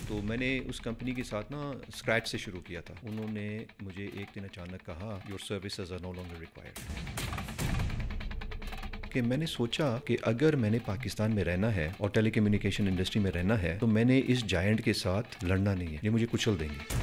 تو میں نے اس کمپنی کے ساتھ نا اسکریچ سے شروع کیا تھا. انہوں نے مجھے ایک دن اچانک کہا your services are no longer required. کہ میں نے سوچا کہ اگر میں نے پاکستان میں رہنا ہے اور ٹیلی کمیونیکیشن انڈسٹری میں رہنا ہے تو میں نے اس جائنٹ کے ساتھ لڑنا نہیں ہے, یہ مجھے کچل دیں گے.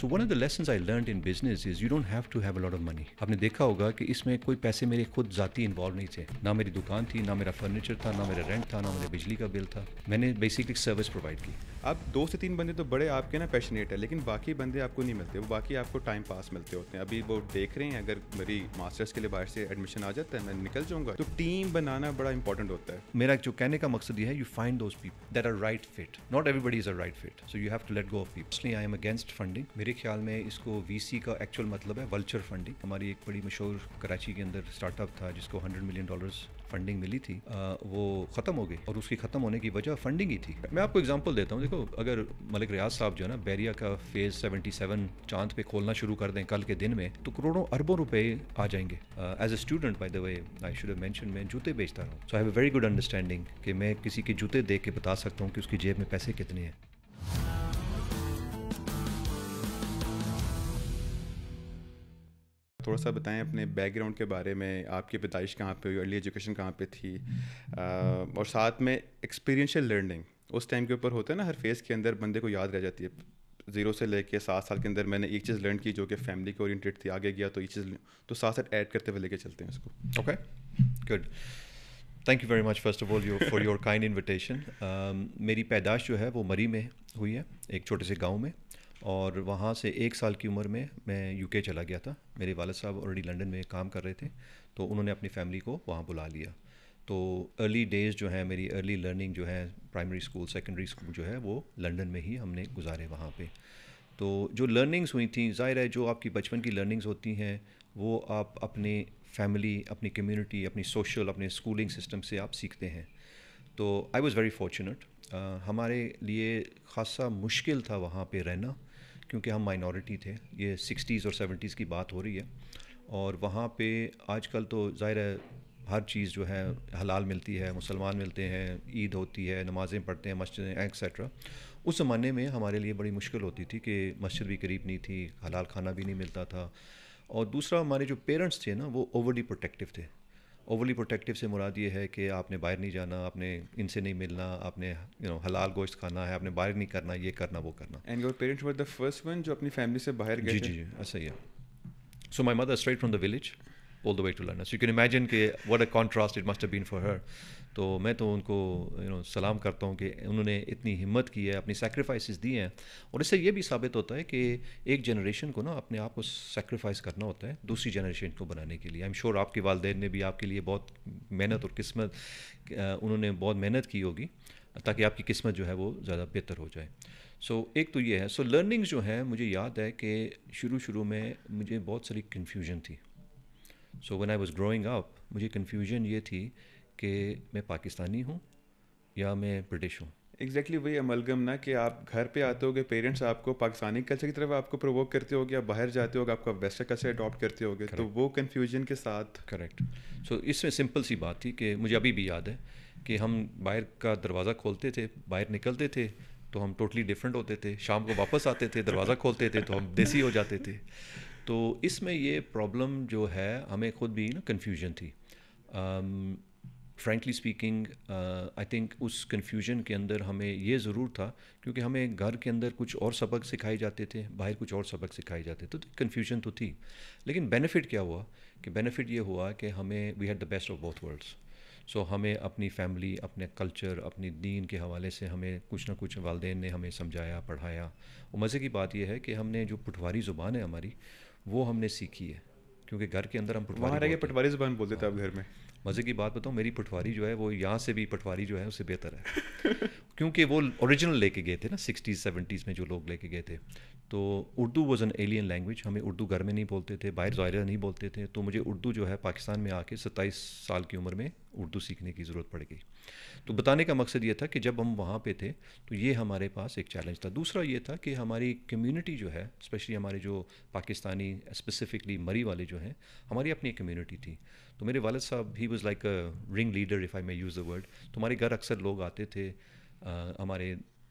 So one of the lessons I learned in business is you don't have to have a lot of money. آپ نے دیکھا ہوگا کہ اس میں کوئی پیسے میرے خود ذاتی انوالو نہیں تھے. نہ میری دکان تھی, نہ میرا فرنیچر تھا, نہ میرا رینٹ تھا, نہ میرے بجلی کا بل تھا. میں نے بیسکلی سروس پرووائڈ کی. آپ 2 سے 3 بندے تو بڑے آپ کے نا پیشنیٹ ہے, لیکن باقی بندے آپ کو نہیں ملتے. وہ باقی آپ کو ٹائم پاس ملتے ہوتے ہیں. ابھی وہ دیکھ رہے ہیں اگر میری ماسٹرس کے لیے باہر سے ایڈمیشن آ جاتا ہے میں نکل جاؤں گا. تو ٹیم بنانا بڑا امپورٹنٹ ہوتا ہے. میرا جو کہنے کا مقصد یہ ہے you find those people that are right fit. Not everybody is a right fit, so you have to let go of people. اس لیے آئی ایم اگینسٹ فنڈنگ. میرے خیال میں اس کو وی سی کا ایکچوئل مطلب ہے ولچر فنڈنگ. ہماری ایک بڑی مشہور کراچی کے اندر اسٹارٹ اپ تھا جس کو $100 ملین فنڈنگ ملی تھی, وہ ختم ہو گئی, اور اس کی ختم ہونے کی وجہ فنڈنگ ہی تھی. میں آپ کو اگزامپل دیتا ہوں. دیکھو اگر ملک ریاض صاحب جو ہے نا بیریا کا فیز 77 چاند پہ کھولنا شروع کر دیں کل کے دن میں تو کروڑوں اربوں روپے آ جائیں گے. As a student by the way I should have mention, میں جوتے بیچتا رہا ہوں. So I have a very good understanding کہ میں کسی کے جوتے دیکھ کے بتا سکتا ہوں کہ اس کی جیب میں پیسے کتنے ہیں. تھوڑا سا بتائیں اپنے بیک گراؤنڈ کے بارے میں. آپ کی پیدائش کہاں پہ ہوئی, ارلی ایجوکیشن کہاں پہ تھی, اور ساتھ میں ایکسپیرینشیل لرننگ اس ٹائم کے اوپر ہوتا ہے نا, ہر فیز کے اندر بندے کو یاد رہ جاتی ہے. 0 سے لے کے 7 سال کے اندر میں نے ایک چیز لرن کی جو کہ فیملی کے اورینٹیڈ تھی. آگے گیا تو یہ چیز تو ساتھ ساتھ ایڈ کرتے ہوئے لے کے چلتے ہیں اس کو. Okay good, thank you very much first of all for your kind invitation. میری پیدائش جو ہے وہ مری میں ہوئی ہے, ایک چھوٹے سے گاؤں میں, اور وہاں سے 1 سال کی عمر میں یو کے چلا گیا تھا. میرے والد صاحب آلریڈی لنڈن میں کام کر رہے تھے تو انہوں نے اپنی فیملی کو وہاں بلا لیا. تو ارلی ڈیز جو ہیں میری ارلی لرننگ جو ہے پرائمری اسکول سیکنڈری اسکول جو ہے وہ لنڈن میں ہی ہم نے گزارے وہاں پہ. تو جو لرننگس ہوئی تھیں, ظاہر ہے جو آپ کی بچپن کی لرننگس ہوتی ہیں وہ آپ اپنے فیملی, اپنی کمیونٹی, اپنی سوشل, اپنے اسکولنگ سسٹم سے آپ سیکھتے ہیں. تو آئی واز ویری فارچونیٹ. ہمارے لیے خاصا مشکل تھا وہاں پہ رہنا کیونکہ ہم مائنورٹی تھے. یہ 60s اور 70s کی بات ہو رہی ہے, اور وہاں پہ آج کل تو ظاہر ہے ہر چیز جو ہے حلال ملتی ہے, مسلمان ملتے ہیں, عید ہوتی ہے, نمازیں پڑھتے ہیں, مسجدیں ایکسیٹرا. اس زمانے میں ہمارے لیے بڑی مشکل ہوتی تھی کہ مسجد بھی قریب نہیں تھی, حلال کھانا بھی نہیں ملتا تھا. اور دوسرا ہمارے جو پیرنٹس تھے نا وہ اوورلی پروٹیکٹیو تھے. اوورلی پروٹیکٹیو سے مراد یہ ہے کہ آپ نے باہر نہیں جانا, آپ نے ان سے نہیں ملنا, آپ نے حلال گوشت کھانا ہے, آپ نے باہر نہیں کرنا, یہ کرنا وہ کرنا. And your parents were the first one جو اپنی فیملی سے باہر گئے تھے؟ جی ایسا ہی ہے. So my mother straight from the village all the way to London. So you can imagine کہ what a contrast it must have been for her. تو میں تو ان کو سلام کرتا ہوں کہ انہوں نے اتنی ہمت کی ہے, اپنی سیکریفائسز دی ہیں, اور اس سے یہ بھی ثابت ہوتا ہے کہ ایک جنریشن کو نا اپنے آپ کو سیکریفائس کرنا ہوتا ہے دوسری جنریشن کو بنانے کے لیے. آئی ایم شیور آپ کے والدین نے بھی آپ کے لیے بہت محنت اور قسمت, انہوں نے بہت محنت کی ہوگی تاکہ آپ کی قسمت جو ہے وہ زیادہ بہتر ہو جائے. سو ایک تو یہ ہے. سو لرننگز جو ہیں مجھے یاد ہے کہ شروع میں مجھے بہت ساری کنفیوژن تھی. So when I was growing up مجھے کنفیوژن یہ تھی کہ میں پاکستانی ہوں یا میں برٹش ہوں. ایگزیکٹلی وہی املگم نا کہ آپ گھر پہ آتے ہو گے, پیرنٹس آپ کو پاکستانی کلچر کی طرف آپ کو پرووک کرتے ہو گے, آپ باہر جاتے ہو گے آپ کا ویسٹرن کلچر اڈاپٹ کرتے ہو گے, تو وہ کنفیوژن کے ساتھ. کریکٹ. سو اس میں سمپل سی بات تھی کہ مجھے ابھی بھی یاد ہے کہ ہم باہر کا دروازہ کھولتے تھے, باہر نکلتے تھے تو ہم ٹوٹلی ڈفرینٹ ہوتے تھے, شام کو واپس آتے تھے دروازہ کھولتے تھے تو ہم دیسی ہو جاتے تھے. تو اس میں یہ پرابلم جو ہے ہمیں خود بھی نا کنفیوژن تھی. فرینکلی اسپیکنگ آئی تھنک اس کنفیوژن کے اندر ہمیں یہ ضرور تھا کیونکہ ہمیں گھر کے اندر کچھ اور سبق سکھائے جاتے تھے, باہر کچھ اور سبق سکھائے جاتے تھے, تو کنفیوژن تو تھی. لیکن بینیفٹ کیا ہوا کہ بینیفٹ یہ ہوا کہ ہمیں we had the best of both worlds. So ہمیں اپنی فیملی, اپنے کلچر, اپنی دین کے حوالے سے ہمیں کچھ نہ کچھ والدین نے ہمیں سمجھایا, پڑھایا. اور مزے کی بات یہ ہے کہ ہم نے جو پٹواری زبان ہے ہماری وہ ہم نے سیکھی ہے کیونکہ گھر کے اندر ہم پٹواری زبان بولتے تھے آپ گھر میں. مزے کی بات بتاؤں, میری پٹواری جو ہے وہ یہاں سے بھی پٹواری جو ہے اس سے بہتر ہے کیونکہ وہ اوریجنل لے کے گئے تھے نا 60s 70s میں جو لوگ لے کے گئے تھے. تو Urdu was an alien language, ہمیں اردو گھر میں نہیں بولتے تھے, باہر ظاہر نہیں بولتے تھے. تو مجھے اردو جو ہے پاکستان میں آ کے 27 سال کی عمر میں اردو سیکھنے کی ضرورت پڑ گئی. تو بتانے کا مقصد یہ تھا کہ جب ہم وہاں پہ تھے تو یہ ہمارے پاس ایک چیلنج تھا. دوسرا یہ تھا کہ ہماری کمیونٹی جو ہے, اسپیشلی ہمارے جو پاکستانی اسپیسیفکلی مری والے جو ہیں, ہماری اپنی کمیونٹی تھی. تو میرے والد صاحب ہی واز لائک اے رنگ leader if I may use the word. تو ہمارے گھر اکثر لوگ آتے تھے, ہمارے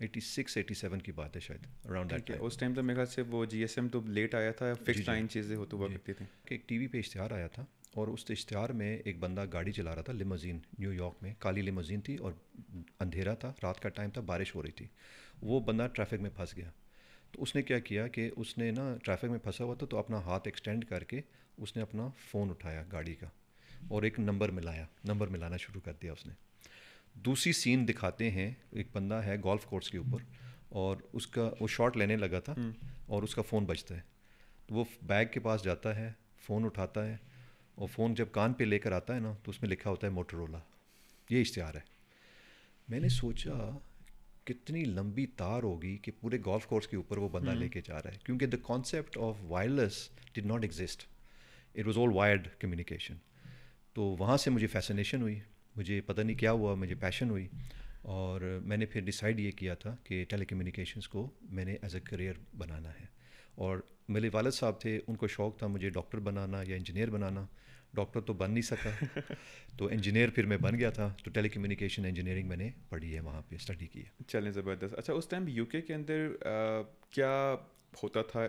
86-87 کی بات ہے شاید اراؤنڈ دیٹ ٹائم. اس ٹائم تو میرے خیال سے وہ جی ایس ایم تو لیٹ آیا تھا, فکس لائن چیزیں ہوتی ہوا کرتی تھیں. کہ ایک ٹی وی پہ اشتہار آیا تھا اور اس اشتہار میں ایک بندہ گاڑی چلا رہا تھا, لیموزین, نیو یارک میں کالی لیموزین تھی اور اندھیرا تھا, رات کا ٹائم تھا, بارش ہو رہی تھی. وہ بندہ ٹریفک میں پھنس گیا. تو اس نے کیا کیا کہ اس نے نا ٹریفک میں پھنسا ہوا تھا تو اپنا ہاتھ ایکسٹینڈ کر کے اس نے اپنا فون اٹھایا گاڑی کا اور ایک نمبر ملانا شروع کر دیا اس نے. دوسری سین دکھاتے ہیں, ایک بندہ ہے گولف کورس کے اوپر اور اس کا وہ شاٹ لینے لگا تھا اور اس کا فون بجتا ہے. تو وہ بیگ کے پاس جاتا ہے, فون اٹھاتا ہے اور فون جب کان پہ لے کر آتا ہے نا تو اس میں لکھا ہوتا ہے موٹرولا. یہ اشتہار ہے. میں نے سوچا کتنی لمبی تار ہوگی کہ پورے گولف کورس کے اوپر وہ بندہ لے کے جا رہا ہے, کیونکہ the concept of wireless did not exist, it was all wired communication. تو وہاں سے مجھے فیسنیشن ہوئی, مجھے پتہ نہیں کیا ہوا, مجھے پیشن ہوئی اور میں نے پھر ڈیسائیڈ یہ کیا تھا کہ ٹیلی کمیونیکیشنس کو میں نے ایز اے کریئر بنانا ہے. اور میرے والد صاحب تھے, ان کو شوق تھا مجھے ڈاکٹر بنانا یا انجینئر بنانا. ڈاکٹر تو بن نہیں سکا تو انجینئر پھر میں بن گیا تھا. تو ٹیلی کمیونیکیشن انجینئرنگ میں نے پڑھی ہے, وہاں پہ اسٹڈی کی ہے. چلیں زبردست. اچھا, اس ٹائم یو کے اندر کیا ہوتا تھا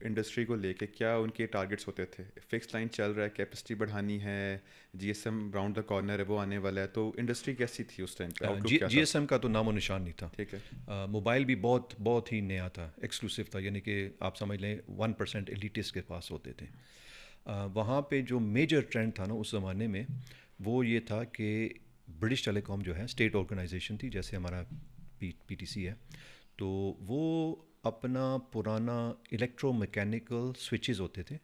انڈسٹری کو لے کے, کیا ان کے ٹارگیٹس ہوتے تھے؟ فکس لائن چل رہا ہے, کیپیسٹی بڑھانی ہے, G S M round the corner ہے وہ آنے والا ہے, تو انڈسٹری کیسی تھی اس ٹائم پہ؟ جی ایس ایم کا تو نام و نشان نہیں تھا. ٹھیک ہے. موبائل بھی بہت بہت ہی نیا تھا, ایکسکلوسیو تھا, یعنی کہ آپ سمجھ لیں 1% ایلیٹسٹ کے پاس ہوتے تھے. وہاں پہ جو میجر ٹرینڈ تھا نا اس زمانے میں وہ یہ تھا کہ برٹش ٹیلی کام جو ہے اسٹیٹ آرگنائزیشن تھی, جیسے ہمارا پی ٹی سی ہے, تو وہ اپنا پرانا الیکٹرو میکینیکل سوئچز ہوتے تھے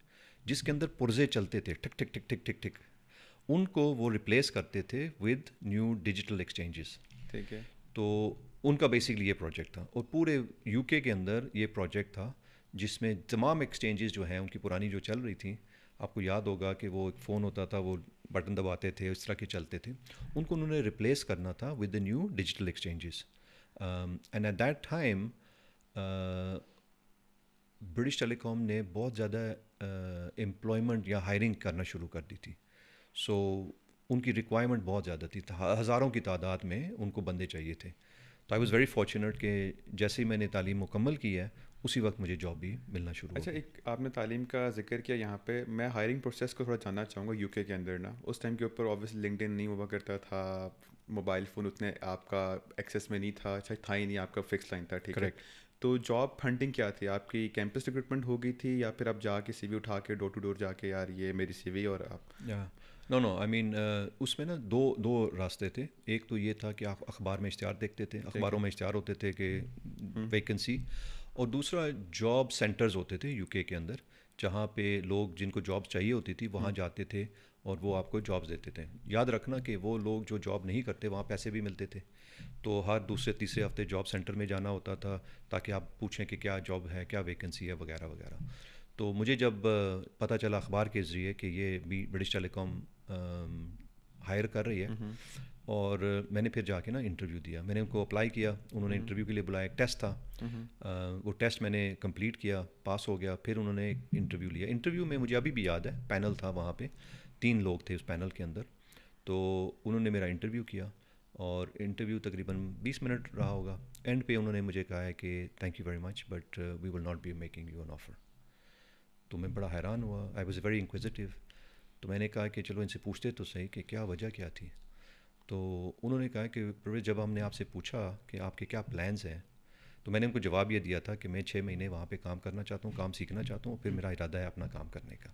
جس کے اندر پرزے چلتے تھے ٹھک ٹھک ٹھک ٹھک ٹھک ٹھک, ان کو وہ ریپلیس کرتے تھے ود نیو ڈیجیٹل ایکسچینجز. ٹھیک ہے. تو ان کا بیسکلی یہ پروجیکٹ تھا اور پورے یو کے اندر یہ پروجیکٹ تھا جس میں تمام ایکسچینجز جو ہیں ان کی پرانی جو چل رہی تھیں, آپ کو یاد ہوگا کہ وہ ایک فون ہوتا تھا, وہ بٹن دباتے تھے, اس طرح کے چلتے تھے, ان کو انہوں نے ریپلیس کرنا تھا with the new digital exchanges. And at that time British telecom نے بہت زیادہ امپلائمنٹ یا ہائرنگ کرنا شروع کر دی تھی. سو ان کی ریکوائرمنٹ بہت زیادہ تھی, ہزاروں کی تعداد میں ان کو بندے چاہیے تھے. تو آئی واز ویری فارچونیٹ کہ جیسے ہی میں نے تعلیم مکمل کی ہے اسی وقت مجھے جاب بھی ملنا شروع ہو. اچھا, ایک آپ نے تعلیم کا ذکر کیا یہاں پہ, میں ہائرنگ پروسیس کو تھوڑا جاننا چاہوں گا. یو کے اندر نا اس ٹائم کے اوپر آبویسلی لنکڈ ان نہیں ہوا کرتا تھا, موبائل فون اتنے آپ کا ایکسیس میں نہیں تھا, اچھا تھا ہی نہیں, آپ کا فکس لائن تھا. ٹھیک ہے. تو جاب ہنٹنگ کیا تھی آپ کی؟ کیمپس ریکروٹمنٹ ہو گئی تھی یا پھر آپ جا کے سی وی اٹھا کے ڈور ٹو ڈور جا کے یار یہ میری سی وی, اور آپ نو آئی مین اس میں نا دو راستے تھے. ایک تو یہ تھا کہ آپ اخبار میں اشتہار دیکھتے تھے, اخباروں میں اشتہار ہوتے تھے کہ ویکنسی, اور دوسرا جاب سینٹرز ہوتے تھے یو کے اندر جہاں پہ لوگ جن کو جاب چاہیے ہوتی تھی وہاں جاتے تھے اور وہ آپ کو جابز دیتے تھے. یاد رکھنا کہ وہ لوگ جو جاب نہیں کرتے وہاں پیسے بھی ملتے تھے, تو ہر دوسرے تیسرے ہفتے جاب سینٹر میں جانا ہوتا تھا تاکہ آپ پوچھیں کہ کیا جاب ہے, کیا ویکنسی ہے وغیرہ وغیرہ. تو مجھے جب پتہ چلا اخبار کے ذریعے کہ یہ بھی برٹش ٹیلی کام ہائر کر رہی ہے, اور میں نے پھر جا کے نا انٹرویو دیا. میں نے ان کو اپلائی کیا, انہوں نے انٹرویو کے لیے بلایا. ایک ٹیسٹ تھا, وہ ٹیسٹ میں نے کمپلیٹ کیا, پاس ہو گیا. پھر انہوں نے ایک انٹرویو لیا. انٹرویو میں مجھے ابھی بھی یاد ہے پینل تھا وہاں پہ, 3 لوگ تھے اس پینل کے اندر. تو انہوں نے میرا انٹرویو کیا اور انٹرویو تقریباً 20 منٹ رہا ہوگا. اینڈ پہ انہوں نے مجھے کہا ہے کہ thank you very much but we will not be making you an offer. تو میں بڑا حیران ہوا, آئی واز ویری انکویزیٹیو. تو میں نے کہا کہ چلو ان سے پوچھتے تو صحیح کہ کیا وجہ کیا تھی. تو انہوں نے کہا کہ پرویز جب ہم نے آپ سے پوچھا کہ آپ کے کیا پلانز ہیں, تو میں نے ان کو جواب یہ دیا تھا کہ میں 6 مہینے وہاں پہ کام کرنا چاہتا ہوں, کام سیکھنا چاہتا ہوں, پھر میرا ارادہ ہے اپنا کام کرنے کا.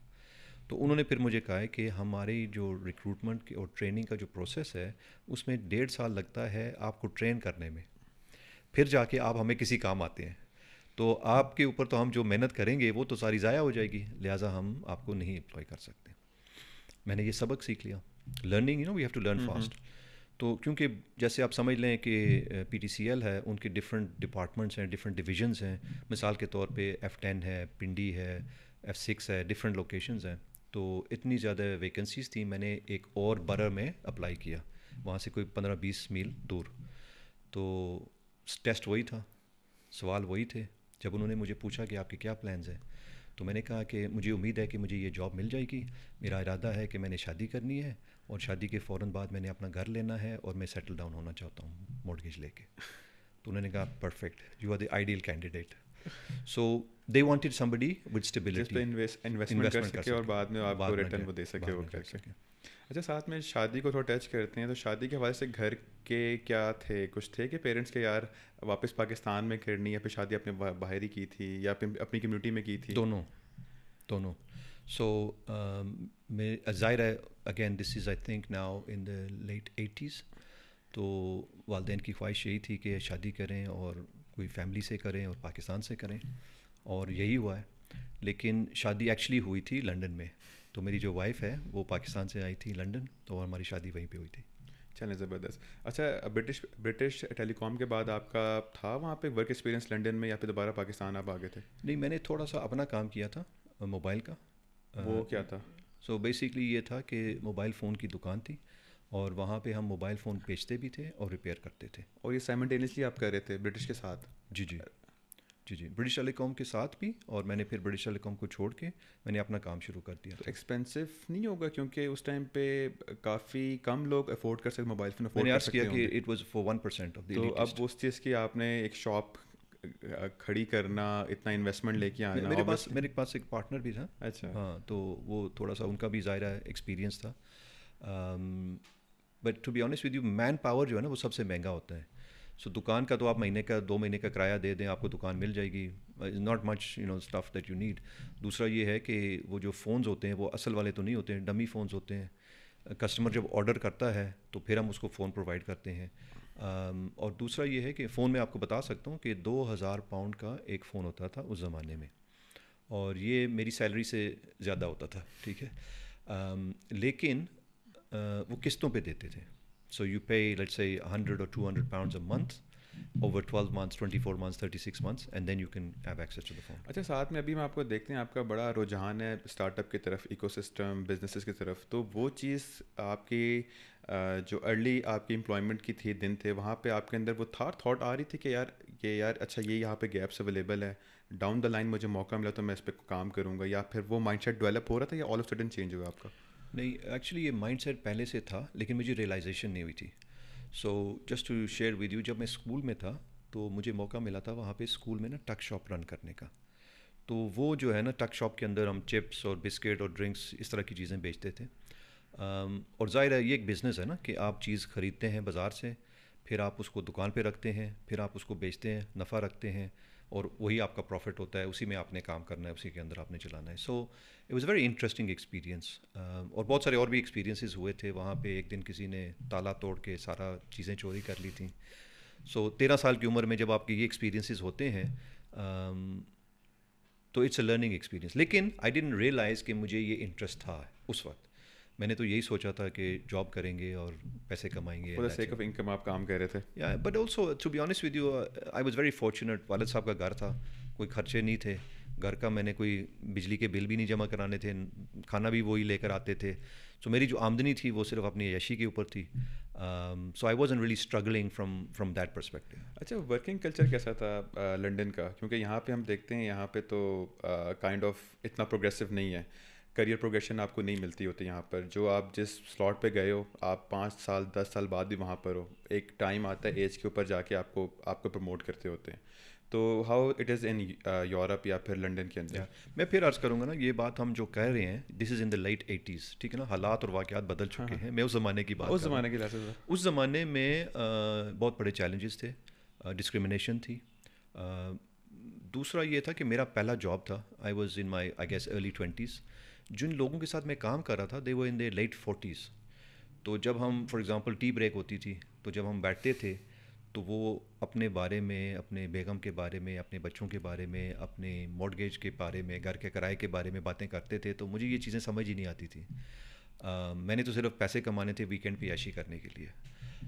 تو انہوں نے پھر مجھے کہا ہے کہ ہماری جو ریکروٹمنٹ اور ٹریننگ کا جو پروسیس ہے اس میں 1.5 سال لگتا ہے آپ کو ٹرین کرنے میں, پھر جا کے آپ ہمیں کسی کام آتے ہیں. تو آپ کے اوپر تو ہم جو محنت کریں گے وہ تو ساری ضائع ہو جائے گی, لہٰذا ہم آپ کو نہیں امپلائی کر سکتے. میں نے یہ سبق سیکھ لیا. Learning we have to learn fast. تو کیونکہ جیسے آپ سمجھ لیں کہ پی ٹی سی ایل ہے, ان کے ڈفرینٹ ڈپارٹمنٹس ہیں, ڈفرینٹ ڈویژنس ہیں. مثال کے طور پہ F10 ہے, پنڈی ہے, F6 ہے, ڈفرینٹ لوکیشنز ہیں. تو اتنی زیادہ ویکنسیز تھیں, میں نے ایک اور برر میں اپلائی کیا, وہاں سے کوئی 15-20 میل دور. تو ٹیسٹ وہی تھا, سوال وہی تھے. جب انہوں نے مجھے پوچھا کہ آپ کے کیا پلانز ہیں, تو میں نے کہا کہ مجھے امید ہے کہ مجھے یہ جاب مل جائے گی. میرا ارادہ ہے کہ میں نے شادی کرنی ہے اور شادی کے فوراً بعد میں نے اپنا گھر لینا ہے اور میں سیٹل ڈاؤن ہونا چاہتا ہوں مورگیج لے کے. تو انہوں نے کہا perfect, you are the ideal candidate. So they wanted somebody with جس اسٹیبلٹی، پہ انویسٹمنٹ کر سکے اور بعد میں آپ کو ریٹرن وہ دے سکے وہ کر کے. اچھا ساتھ میں شادی کو تھوڑا ٹچ کرتے ہیں. تو شادی کے حوالے سے گھر کے کیا تھے، کچھ تھے کہ پیرنٹس کے یار واپس پاکستان میں کرنی، یا پھر شادی اپنے باہر ہی کی تھی یا اپنی کمیونٹی میں کی تھی؟ دونوں. سو ظاہر ہے again this is I think now in the late 80s. تو والدین کی خواہش یہی تھی کہ شادی کریں اور کوئی فیملی سے کریں اور پاکستان سے کریں، اور یہی ہوا ہے. لیکن شادی ایکچولی ہوئی تھی لنڈن میں. تو میری جو وائف ہے وہ پاکستان سے آئی تھی لنڈن، تو ہماری شادی وہیں پہ ہوئی تھی. چلیں زبردست. اچھا برٹش ٹیلی کام کے بعد آپ کا تھا وہاں پہ ورک ایکسپیرینس لنڈن میں، یا پھر دوبارہ پاکستان آپ آ گئے تھے؟ نہیں، میں نے تھوڑا سا اپنا کام کیا تھا موبائل کا. وہ کیا تھا؟ سو بیسکلی یہ تھا کہ موبائل فون کی دکان تھی، اور وہاں پہ ہم موبائل فون بیچتے بھی تھے اور ریپیئر کرتے تھے. اور یہ سائملٹینیسلی آپ کر رہے تھے برٹش کے ساتھ؟ جی برٹش ٹیلی کام کے ساتھ بھی، اور میں نے پھر برٹش ٹیلی کام کو چھوڑ کے میں نے اپنا کام شروع کر دیا. تو ایکسپینسو نہیں ہوگا کیونکہ اس ٹائم پہ کافی کم لوگ افورڈ کر سکتے موبائل فون افورڈ کر سکتے ہیں. کہ it was for 1% of the. تو اب اس چیز کی آپ نے ایک شاپ کھڑی کرنا، اتنا انویسٹمنٹ لے کے آنا. میرے پاس ایک پارٹنر بھی تھا. اچھا. ہاں، تو وہ تھوڑا سا ان کا بھی ظاہرہ ایکسپیرینس تھا. But to be honest with you, manpower جو ہے نا وہ سب سے مہنگا ہوتا ہے. سو دکان کا تو آپ مہینے کا 2 مہینے کا کرایہ دے دیں، آپ کو دکان مل جائے گی. Not much stuff that you need. دوسرا یہ ہے کہ وہ جو فونز ہوتے ہیں وہ اصل والے تو نہیں ہوتے ہیں، ڈمی فونز ہوتے ہیں. کسٹمر جب آرڈر کرتا ہے تو پھر ہم اس کو فون پرووائڈ کرتے ہیں. اور دوسرا یہ ہے کہ فون میں آپ کو بتا سکتا ہوں کہ 2000 پاؤنڈ کا ایک فون ہوتا تھا اس زمانے میں، اور یہ میری سیلری سے زیادہ ہوتا تھا. ٹھیک ہے، لیکن وہ قسطوں پہ دیتے تھے. So you pay let's say 100 or 200 pounds a month over 12 months, 24 months, 36 months, and then you can have access to the phone. اچھا ساتھ میں ابھی میں آپ کو دیکھتے ہیں آپ کا بڑا رجحان ہے اسٹارٹ اپ کی طرف، ایکو سسٹم بزنسز کی طرف. تو وہ چیز آپ کی جو ارلی آپ کی امپلائمنٹ کی تھی دن تھے، وہاں پہ آپ کے اندر وہ تھاٹ آ رہی تھی کہ یار اچھا یہ یہاں پہ گیپس اویلیبل ہے، ڈاؤن دا لائن مجھے موقع ملا تو میں اس پہ کام کروں گا، یا پھر وہ مائنڈ سیٹ ڈیولپ ہو رہا تھا یا آل آف سڈن چینج ہوا آپ کا؟ نہیں، ایکچولی یہ مائنڈ سیٹ پہلے سے تھا، لیکن مجھے ریئلائزیشن نہیں ہوئی تھی. So just to share with you, جب میں اسکول میں تھا تو مجھے موقع ملا تھا وہاں پہ اسکول میں نا ٹک شاپ رن کرنے کا. تو وہ جو ہے نا ٹک شاپ کے اندر ہم چپس اور بسکٹ اور ڈرنکس اس طرح کی چیزیں بیچتے تھے. اور ظاہر ہے یہ ایک بزنس ہے نا کہ آپ چیز خریدتے ہیں بازار سے، پھر آپ اس کو دکان پہ رکھتے ہیں، پھر آپ اس کو بیچتے ہیں، نفع رکھتے ہیں، اور وہی آپ کا پروفٹ ہوتا ہے، اسی میں آپ نے کام کرنا ہے، اسی کے اندر آپ نے چلانا ہے. سو it was very interesting experience. اور بہت سارے اور بھی ایکسپیرینسز ہوئے تھے وہاں پہ. ایک دن کسی نے تالا توڑ کے سارا چیزیں چوری کر لی تھیں. سو 13 سال کی عمر میں جب آپ کے یہ ایکسپیرینسز ہوتے ہیں تو اٹس اے لرننگ ایکسپیرینس. لیکن آئی ڈنٹ ریئلائز کہ مجھے یہ انٹرسٹ تھا اس وقت. میں نے تو یہی سوچا تھا کہ جاب کریں گے اور پیسے کمائیں گے. For the sake of income آپ کام کر رہے تھے. یا but also to be honest with you I was very fortunate. والد صاحب کا گھر تھا، کوئی خرچے نہیں تھے گھر کا. میں نے کوئی بجلی کے بل بھی نہیں جمع کرانے تھے، کھانا بھی وہی لے کر آتے تھے. سو میری جو آمدنی تھی وہ صرف اپنی عیاشی کے اوپر تھی. So I was in really struggling from that perspective. اچھا ورکنگ کلچر کیسا تھا لنڈن کا؟ کیونکہ یہاں پہ ہم دیکھتے ہیں یہاں پہ تو کائنڈ آف اتنا پروگریسو نہیں ہے، کریئر پروگریشن آپ کو نہیں ملتی ہوتی یہاں پر. جو آپ جس سلاٹ پہ گئے ہو آپ 5 سال 10 سال بعد بھی وہاں پر ہو، ایک ٹائم آتا ہے ایج کے اوپر جا کے آپ کو پروموٹ کرتے ہوتے ہیں. تو how it is in Europe یا پھر لنڈن کے اندر؟ میں پھر عرض کروں گا نا، یہ بات ہم جو کہہ رہے ہیں دس is in the late 80s. ٹھیک ہے نا، حالات اور واقعات بدل چکے ہیں. میں اس زمانے کی بات، اس زمانے میں بہت بڑے چیلنجز تھے. ڈسکریمنیشن تھی. دوسرا یہ تھا کہ میرا پہلا جاب تھا. آئی was in my I guess early 20s. جن لوگوں کے ساتھ میں کام کر رہا تھا دے ور ان دے لیٹ 40s. تو جب ہم فار ایگزامپل ٹی بریک ہوتی تھی تو جب ہم بیٹھتے تھے تو وہ اپنے بارے میں، اپنے بیگم کے بارے میں، اپنے بچوں کے بارے میں، اپنے مورگیج کے بارے میں، گھر کے کرائے کے بارے میں باتیں کرتے تھے. تو مجھے یہ چیزیں سمجھ ہی نہیں آتی تھی. میں نے تو صرف پیسے کمانے تھے ویکینڈ پہ عیاشی کرنے کے لیے.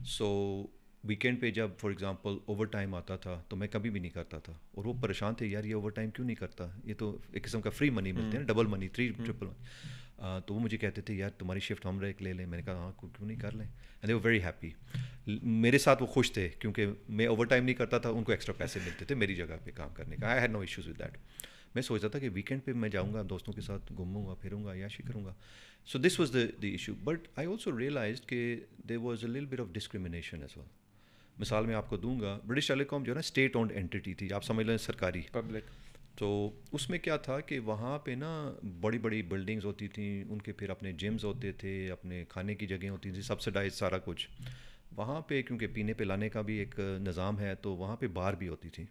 سو ویکینڈ پہ جب فار ایگزامپل اوور ٹائم آتا تھا تو میں کبھی بھی نہیں کرتا تھا. اور وہ پریشان تھے، یار یہ اوور ٹائم کیوں نہیں کرتا، یہ تو ایک قسم کا فری منی ملتے ہیں نا، ڈبل منی، 3 تو وہ مجھے کہتے تھے یار تمہاری شفٹ ہم لے لیں. میں نے کہا ہاں کیوں نہیں کر لیں. And they were very happy. میرے ساتھ وہ خوش تھے کیونکہ میں اوور ٹائم نہیں کرتا تھا، ان کو ایکسٹرا پیسے ملتے تھے میری جگہ پہ کام کرنے کا. I had no issues with that. میں سوچتا تھا کہ ویکینڈ پہ میں جاؤں گا، دوستوں کے ساتھ گھوموں گا، پھروں گا، عیاشی کروں گا. So this was the issue. But I also realized کہ there was a little bit of discrimination as well. مثال میں آپ کو دوں گا، برٹش ٹیلی کام جو ہے نا اسٹیٹ اونڈ اینٹی تھی، آپ سمجھ لیں سرکاری پبلک. تو اس میں کیا تھا کہ وہاں پہ نا بڑی بڑی بلڈنگز ہوتی تھیں، ان کے پھر اپنے جمز ہوتے تھے، اپنے کھانے کی جگہیں ہوتی تھیں، سبسڈائز سارا کچھ وہاں پہ، کیونکہ پینے پہ لانے کا بھی ایک نظام ہے، تو وہاں پہ بار بھی ہوتی تھی.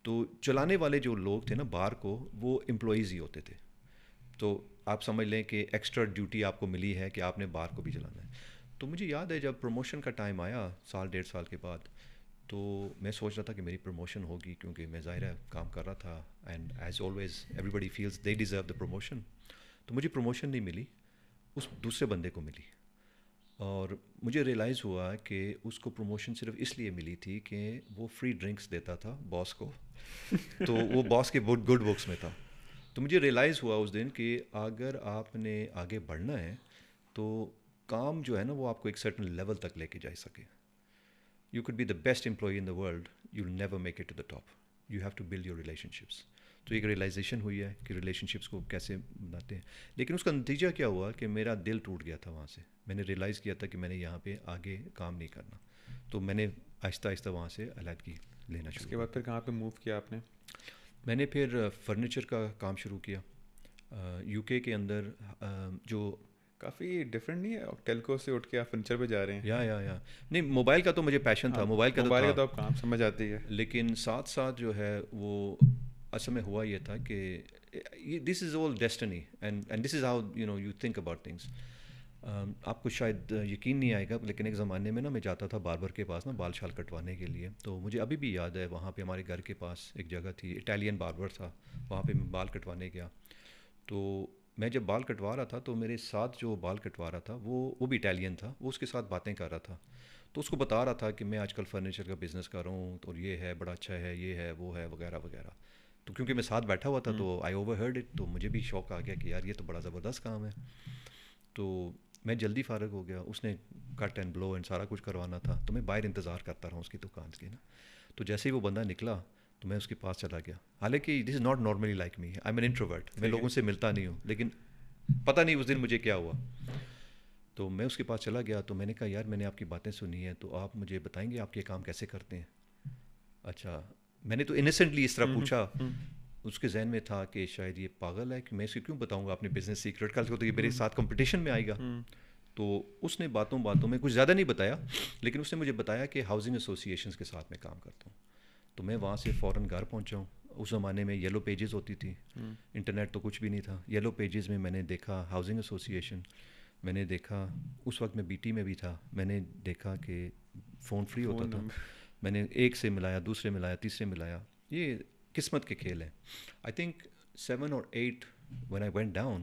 تو چلانے والے جو لوگ تھے نا بار کو، وہ امپلائیز ہی ہوتے تھے. تو آپ سمجھ لیں کہ ایکسٹرا ڈیوٹی آپ کو ملی ہے کہ آپ نے بار کو بھی چلانا ہے. تو مجھے یاد ہے جب پروموشن کا ٹائم آیا سال 1.5 سال کے بعد، تو میں سوچ رہا تھا کہ میری پروموشن ہوگی، کیونکہ میں ظاہر ہے کام کر رہا تھا، and as always everybody feels they deserve the promotion. تو مجھے پروموشن نہیں ملی، اس دوسرے بندے کو ملی. اور مجھے ریئلائز ہوا کہ اس کو پروموشن صرف اس لیے ملی تھی کہ وہ فری ڈرنکس دیتا تھا باس کو، تو وہ باس کے گڈ بکس میں تھا. تو مجھے ریئلائز ہوا اس دن کہ اگر آپ نے آگے بڑھنا ہے تو کام جو ہے نا وہ آپ کو ایک سرٹن لیول تک لے کے جا سکے. You could be the best employee in the world, you will never make it to the top. You have to build your relationships. تو ایک ریئلائزیشن ہوئی ہے کہ ریلیشن شپس کو کیسے بناتے ہیں. لیکن اس کا نتیجہ کیا ہوا کہ میرا دل ٹوٹ گیا تھا وہاں سے. میں نے ریئلائز کیا تھا کہ میں نے یہاں پہ آگے کام نہیں کرنا. تو میں نے آہستہ آہستہ وہاں سے علیحدگی لینا شروع. اس کے بعد پھر کہاں پہ موو کیا آپ نے؟ میں نے پھر فرنیچر کا کام شروع کیا یو کے اندر. جو کافی ڈفرینٹ نہیں ہے ٹیلکو سے اٹھ کے آپ فرنیچر پہ جا رہے ہیں؟ یا نہیں، موبائل کا تو مجھے پیشن تھا، موبائل کا تو آپ کام سمجھ آتی ہے، لیکن ساتھ ساتھ جو ہے وہ اصل میں ہوا یہ تھا کہ this is all destiny and this is how you think about things. آپ کو شاید یقین نہیں آئے گا، لیکن ایک زمانے میں نا میں جاتا تھا باربر کے پاس نا بال شال کٹوانے کے لیے. تو مجھے ابھی بھی یاد ہے وہاں پہ ہمارے گھر کے پاس ایک جگہ تھی، اٹالین باربر تھا، وہاں پہ میں بال کٹوانے گیا. تو میں جب بال کٹوا رہا تھا تو میرے ساتھ جو بال کٹوا رہا تھا وہ بھی اٹالین تھا. وہ اس کے ساتھ باتیں کر رہا تھا، تو اس کو بتا رہا تھا کہ میں آج کل فرنیچر کا بزنس کر رہا ہوں، اور یہ ہے بڑا اچھا ہے، یہ ہے وہ ہے وغیرہ وغیرہ. تو کیونکہ میں ساتھ بیٹھا ہوا تھا تو آئی اوور ہرڈ اٹ، تو مجھے بھی شوق آ گیا کہ یار یہ تو بڑا زبردست کام ہے. تو میں جلدی فارغ ہو گیا. اس نے کٹ اینڈ بلو اینڈ سارا کچھ کروانا تھا، تو میں باہر انتظار کرتا رہا اس کی دکان کے نا. تو جیسے ہی وہ بندہ نکلا تو میں اس کے پاس چلا گیا. حالانکہ this is not normally like me, I am an introvert, میں لوگوں سے ملتا نہیں ہوں، لیکن پتہ نہیں اس دن مجھے کیا ہوا. تو میں اس کے پاس چلا گیا. تو میں نے کہا یار میں نے آپ کی باتیں سنی ہیں، تو آپ مجھے بتائیں گے آپ یہ کام کیسے کرتے ہیں؟ اچھا، میں نے تو انسینٹلی اس طرح پوچھا. اس کے ذہن میں تھا کہ شاید یہ پاگل ہے کہ میں اسے کیوں بتاؤں گا اپنے بزنس سیکرٹ، کل کو تو یہ میرے ساتھ کمپٹیشن میں آئے گا. تو اس نے باتوں میں کچھ زیادہ نہیں بتایا، لیکن اس نے مجھے بتایا کہ ہاؤسنگ ایسوسیشنس کے ساتھ میں کام کرتا ہوں. تو میں وہاں سے فوراً گھر پہنچا ہوں. اس زمانے میں یلو پیجز ہوتی تھی، انٹرنیٹ تو کچھ بھی نہیں تھا. یلو پیجز میں نے دیکھا ہاؤسنگ ایسوسیشن، میں نے دیکھا اس وقت میں بی ٹی میں بھی تھا، میں نے دیکھا کہ فون فری ہوتا تھا. میں نے ایک سے ملایا، دوسرے ملایا، تیسرے ملایا. یہ قسمت کے کھیل ہیں. I think 7 or 8 when I went down،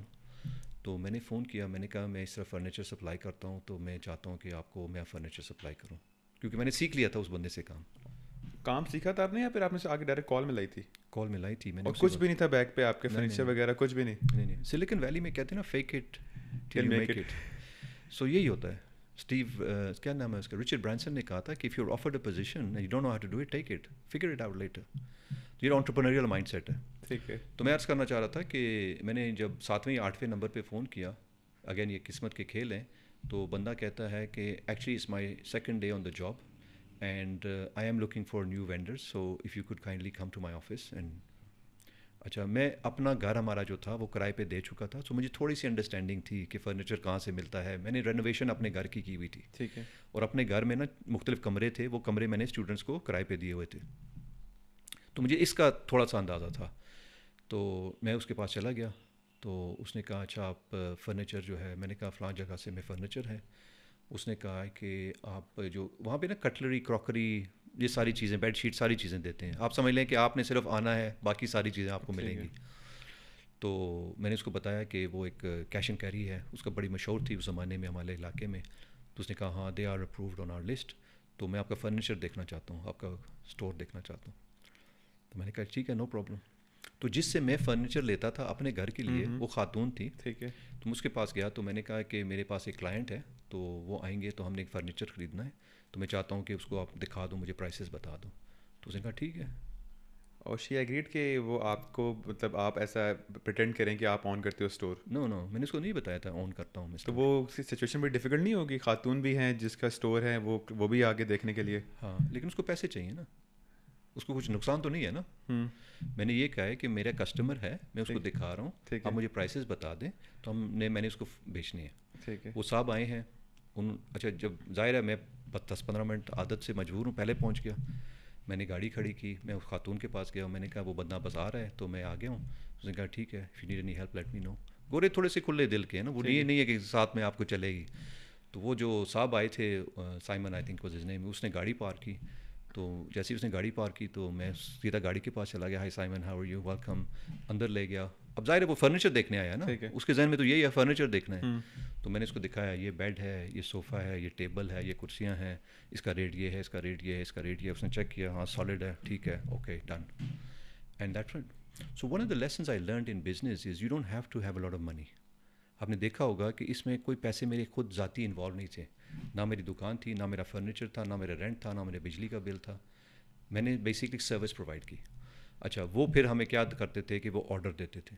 تو میں نے فون کیا. میں نے کہا میں اس طرح فرنیچر سپلائی کرتا ہوں، تو میں چاہتا ہوں کہ آپ کو میں فرنیچر سپلائی کروں، کیونکہ میں نے سیکھ لیا تھا اس بندے سے کام سیکھا تھا آپ نے، یا پھر آپ نے آگے ڈائریکٹ کال ملائی تھی؟ کال ملائی تھی میں نے. اور کچھ بھی نہیں تھا بیک پہ آپ کے فرنیچر وغیرہ کچھ بھی نہیں؟ نہیں. سلیکن ویلی میں کہتے ہیں نا fake it till you make it. So یہی ہوتا ہے. اسٹیو کیا نام ہے اس کا، رچرڈ برانسن نے کہا تھا کہ if you are offered a position you don't know how to do it, take it, figure it out later. یہ انٹرپرینوریل مائنڈ سیٹ ہے. ٹھیک ہے. تو میں عرض کرنا چاہ رہا تھا کہ میں نے جب 7ویں 8ویں نمبر پہ فون کیا، اگین یہ قسمت کے کھیل ہیں، تو بندہ کہتا ہے کہ actually it's my second day on the job and I am looking for new vendors, so if you could kindly come to my office. And اچھا، میں اپنا گھر ہمارا جو تھا وہ کرائے پہ دے چکا تھا، سو مجھے تھوڑی سی انڈرسٹینڈنگ تھی کہ فرنیچر کہاں سے ملتا ہے. میں نے رینوویشن اپنے گھر کی ہوئی تھی. ٹھیک ہے. اور اپنے گھر میں نا مختلف کمرے تھے، وہ کمرے میں نے اسٹوڈنٹس کو کرائے پہ دیے ہوئے تھے. تو مجھے اس کا تھوڑا سا اندازہ تھا. تو میں اس کے پاس چلا گیا. تو اس نے کہا اچھا آپ فرنیچر جو ہے، میں نے کہا فلاں جگہ سے میں فرنیچر ہے. اس نے کہا کہ آپ جو وہاں پہ نا کٹلری، کراکری، یہ ساری چیزیں، بیڈ شیٹ، ساری چیزیں دیتے ہیں. آپ سمجھ لیں کہ آپ نے صرف آنا ہے، باقی ساری چیزیں آپ کو ملیں گی. تو میں نے اس کو بتایا کہ وہ ایک کیش اینڈ کیری ہے، اس کا بڑی مشہور تھی اس زمانے میں ہمارے علاقے میں. تو اس نے کہا ہاں they are approved on our list, تو میں آپ کا فرنیچر دیکھنا چاہتا ہوں، آپ کا اسٹور دیکھنا چاہتا ہوں. تو میں نے کہا ٹھیک ہے، نو پرابلم. تو جس سے میں فرنیچر لیتا تھا اپنے گھر کے لیے، وہ خاتون تھی. ٹھیک ہے. تو اس کے پاس گیا تو میں نے کہا کہ میرے پاس ایک کلائنٹ ہے، تو وہ آئیں گے تو ہم نے ایک فرنیچر خریدنا ہے، تو میں چاہتا ہوں کہ اس کو آپ دکھا دو، مجھے پرائسز بتا دو. تو اس نے کہا ٹھیک ہے. اور شی ایگریڈ کہ وہ آپ کو مطلب آپ ایسا پریٹینڈ کریں کہ آپ آن کرتے ہو اسٹور؟ نو میں نے اس کو نہیں بتایا تھا آن کرتا ہوں میں تو store۔ وہ سچویشن بھی ڈیفیکلٹ نہیں ہوگی؟ خاتون بھی ہیں جس کا اسٹور ہے، وہ بھی آگے دیکھنے کے لیے. ہاں لیکن اس کو پیسے چاہیے نا، اس کو کچھ نقصان تو نہیں ہے نا. میں نے یہ کہا ہے کہ میرا کسٹمر ہے، میں اس کو دکھا رہا ہوں، آپ مجھے پرائسز بتا دیں تو میں نے اس کو بیچنی ہے. ٹھیک ہے. وہ صاحب آئے ہیں اچھا جب ظاہر ہے میں 10-15 منٹ عادت سے مجبور ہوں، پہلے پہنچ گیا. میں نے گاڑی کھڑی کی، میں اس خاتون کے پاس گیا، میں نے کہا وہ بندہ بس آ رہا ہے تو میں آ گیا ہوں. اس نے کہا ٹھیک ہے، if you need any help let me know. گورے تھوڑے سے کھلے دل کے ہیں نا، وہ یہ نہیں ہے کہ ساتھ میں آپ کو چلے گی. تو وہ جو صاحب آئے تھے، Simon I think was his name, اس نے گاڑی پارک کی. تو جیسے اس نے گاڑی پارک کی تو میں سیدھا گاڑی کے پاس چلا گیا، hi Simon how are you, welcome. اندر لے گیا. اب ظاہر ہے وہ فرنیچر دیکھنے آیا نا، اس کے ذہن میں تو یہی ہے فرنیچر دیکھنا ہے. تو میں نے اس کو دکھایا، یہ بیڈ ہے، یہ صوفہ ہے، یہ ٹیبل ہے، یہ کرسیاں ہیں، اس کا ریٹ یہ ہے، اس کا ریٹ یہ ہے، اس کا ریٹ یہ ہے. اس نے چیک کیا، ہاں سالڈ ہے، ٹھیک ہے، okay done. And that it. So one of the lessons I learned in business is you don't have to have a lot of money. آپ نے دیکھا ہوگا کہ اس میں کوئی پیسے میرے خود ذاتی انوالو نہیں تھے، نہ میری دکان تھی، نہ میرا فرنیچر تھا، نہ میرا رینٹ تھا، نہ میرے بجلی کا بل تھا. میں نے بیسکلی سروس پرووائڈ کی. اچھا وہ پھر ہمیں کیا کرتے تھے کہ وہ آرڈر دیتے تھے،